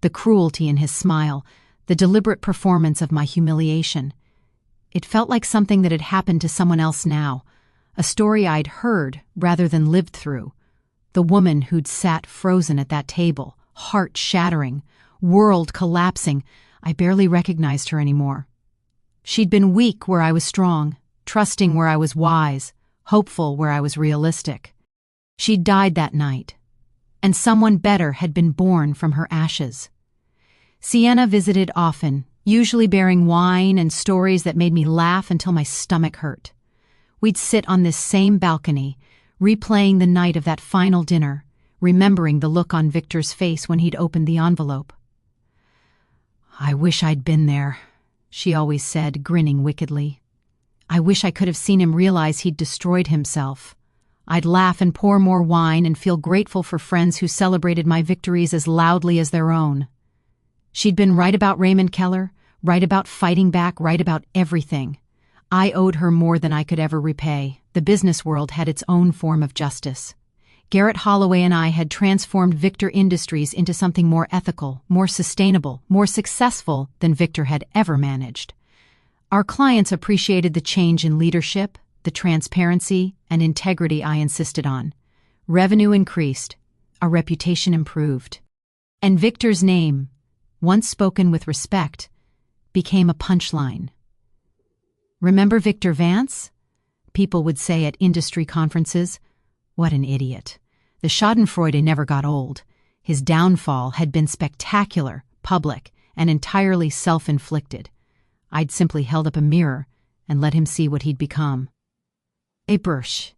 the cruelty in his smile, the deliberate performance of my humiliation. It felt like something that had happened to someone else now, a story I'd heard rather than lived through. The woman who'd sat frozen at that table, heart shattering, world collapsing, I barely recognized her anymore. She'd been weak where I was strong, trusting where I was wise, hopeful where I was realistic. She'd died that night, and someone better had been born from her ashes. Sienna visited often, usually bearing wine and stories that made me laugh until my stomach hurt. We'd sit on this same balcony, replaying the night of that final dinner, remembering the look on Victor's face when he'd opened the envelope. "I wish I'd been there," she always said, grinning wickedly. I wish I could have seen him realize he'd destroyed himself. I'd laugh and pour more wine and feel grateful for friends who celebrated my victories as loudly as their own. She'd been right about Raymond Keller, right about fighting back, right about everything. I owed her more than I could ever repay. The business world had its own form of justice. Garrett Holloway and I had transformed Victor Industries into something more ethical, more sustainable, more successful than Victor had ever managed. Our clients appreciated the change in leadership, the transparency and integrity I insisted on. Revenue increased, our reputation improved. And Victor's name, once spoken with respect, became a punchline. "Remember Victor Vance?" people would say at industry conferences. What an idiot. The schadenfreude never got old. His downfall had been spectacular, public, and entirely self-inflicted. I'd simply held up a mirror and let him see what he'd become. A Bursch.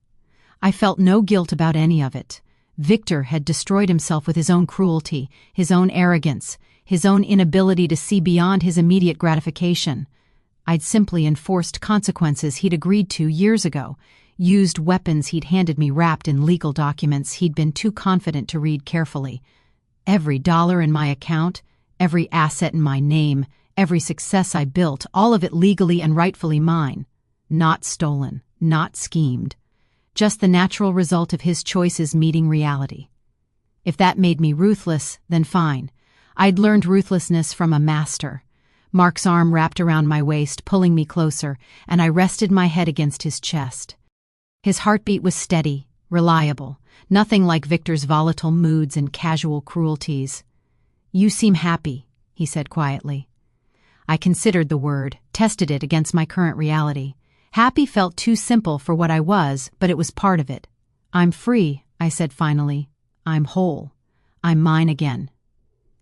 I felt no guilt about any of it. Victor had destroyed himself with his own cruelty, his own arrogance, his own inability to see beyond his immediate gratification. I'd simply enforced consequences he'd agreed to years ago, used weapons he'd handed me wrapped in legal documents he'd been too confident to read carefully. Every dollar in my account, every asset in my name, every success I built, all of it legally and rightfully mine. Not stolen, not schemed. Just the natural result of his choices meeting reality. If that made me ruthless, then fine. I'd learned ruthlessness from a master. Mark's arm wrapped around my waist, pulling me closer, and I rested my head against his chest. His heartbeat was steady, reliable, nothing like Victor's volatile moods and casual cruelties. "You seem happy," he said quietly. I considered the word, tested it against my current reality. Happy felt too simple for what I was, but it was part of it. "I'm free," I said finally. "I'm whole. I'm mine again."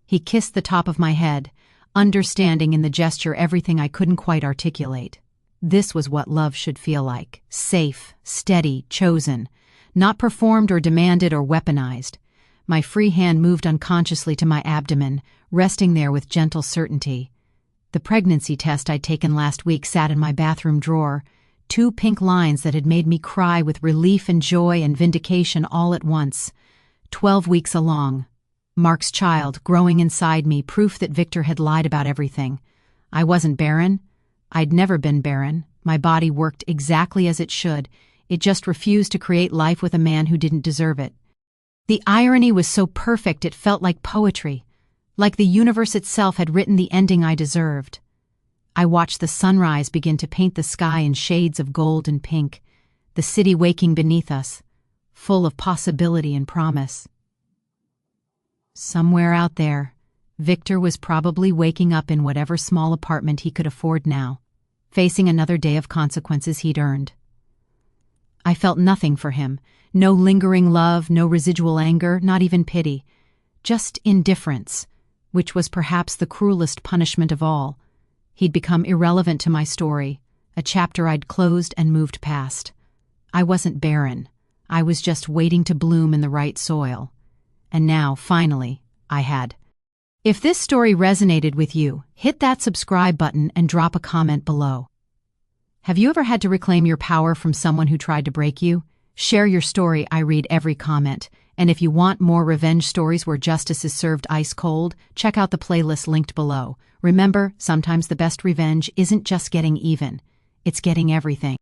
He kissed the top of my head, understanding in the gesture everything I couldn't quite articulate. This was what love should feel like. Safe, steady, chosen. Not performed or demanded or weaponized. My free hand moved unconsciously to my abdomen, resting there with gentle certainty. The pregnancy test I'd taken last week sat in my bathroom drawer, 2 pink lines that had made me cry with relief and joy and vindication all at once. 12 weeks along. Mark's child, growing inside me, proof that Victor had lied about everything. I wasn't barren. I'd never been barren. My body worked exactly as it should. It just refused to create life with a man who didn't deserve it. The irony was so perfect it felt like poetry. Like the universe itself had written the ending I deserved. I watched the sunrise begin to paint the sky in shades of gold and pink, the city waking beneath us, full of possibility and promise. Somewhere out there, Victor was probably waking up in whatever small apartment he could afford now, facing another day of consequences he'd earned. I felt nothing for him, no lingering love, no residual anger, not even pity, just indifference, which was perhaps the cruelest punishment of all. He'd become irrelevant to my story, a chapter I'd closed and moved past. I wasn't barren. I was just waiting to bloom in the right soil. And now, finally, I had. If this story resonated with you, hit that subscribe button and drop a comment below. Have you ever had to reclaim your power from someone who tried to break you? Share your story. I read every comment. And if you want more revenge stories where justice is served ice cold, check out the playlist linked below. Remember, sometimes the best revenge isn't just getting even, it's getting everything.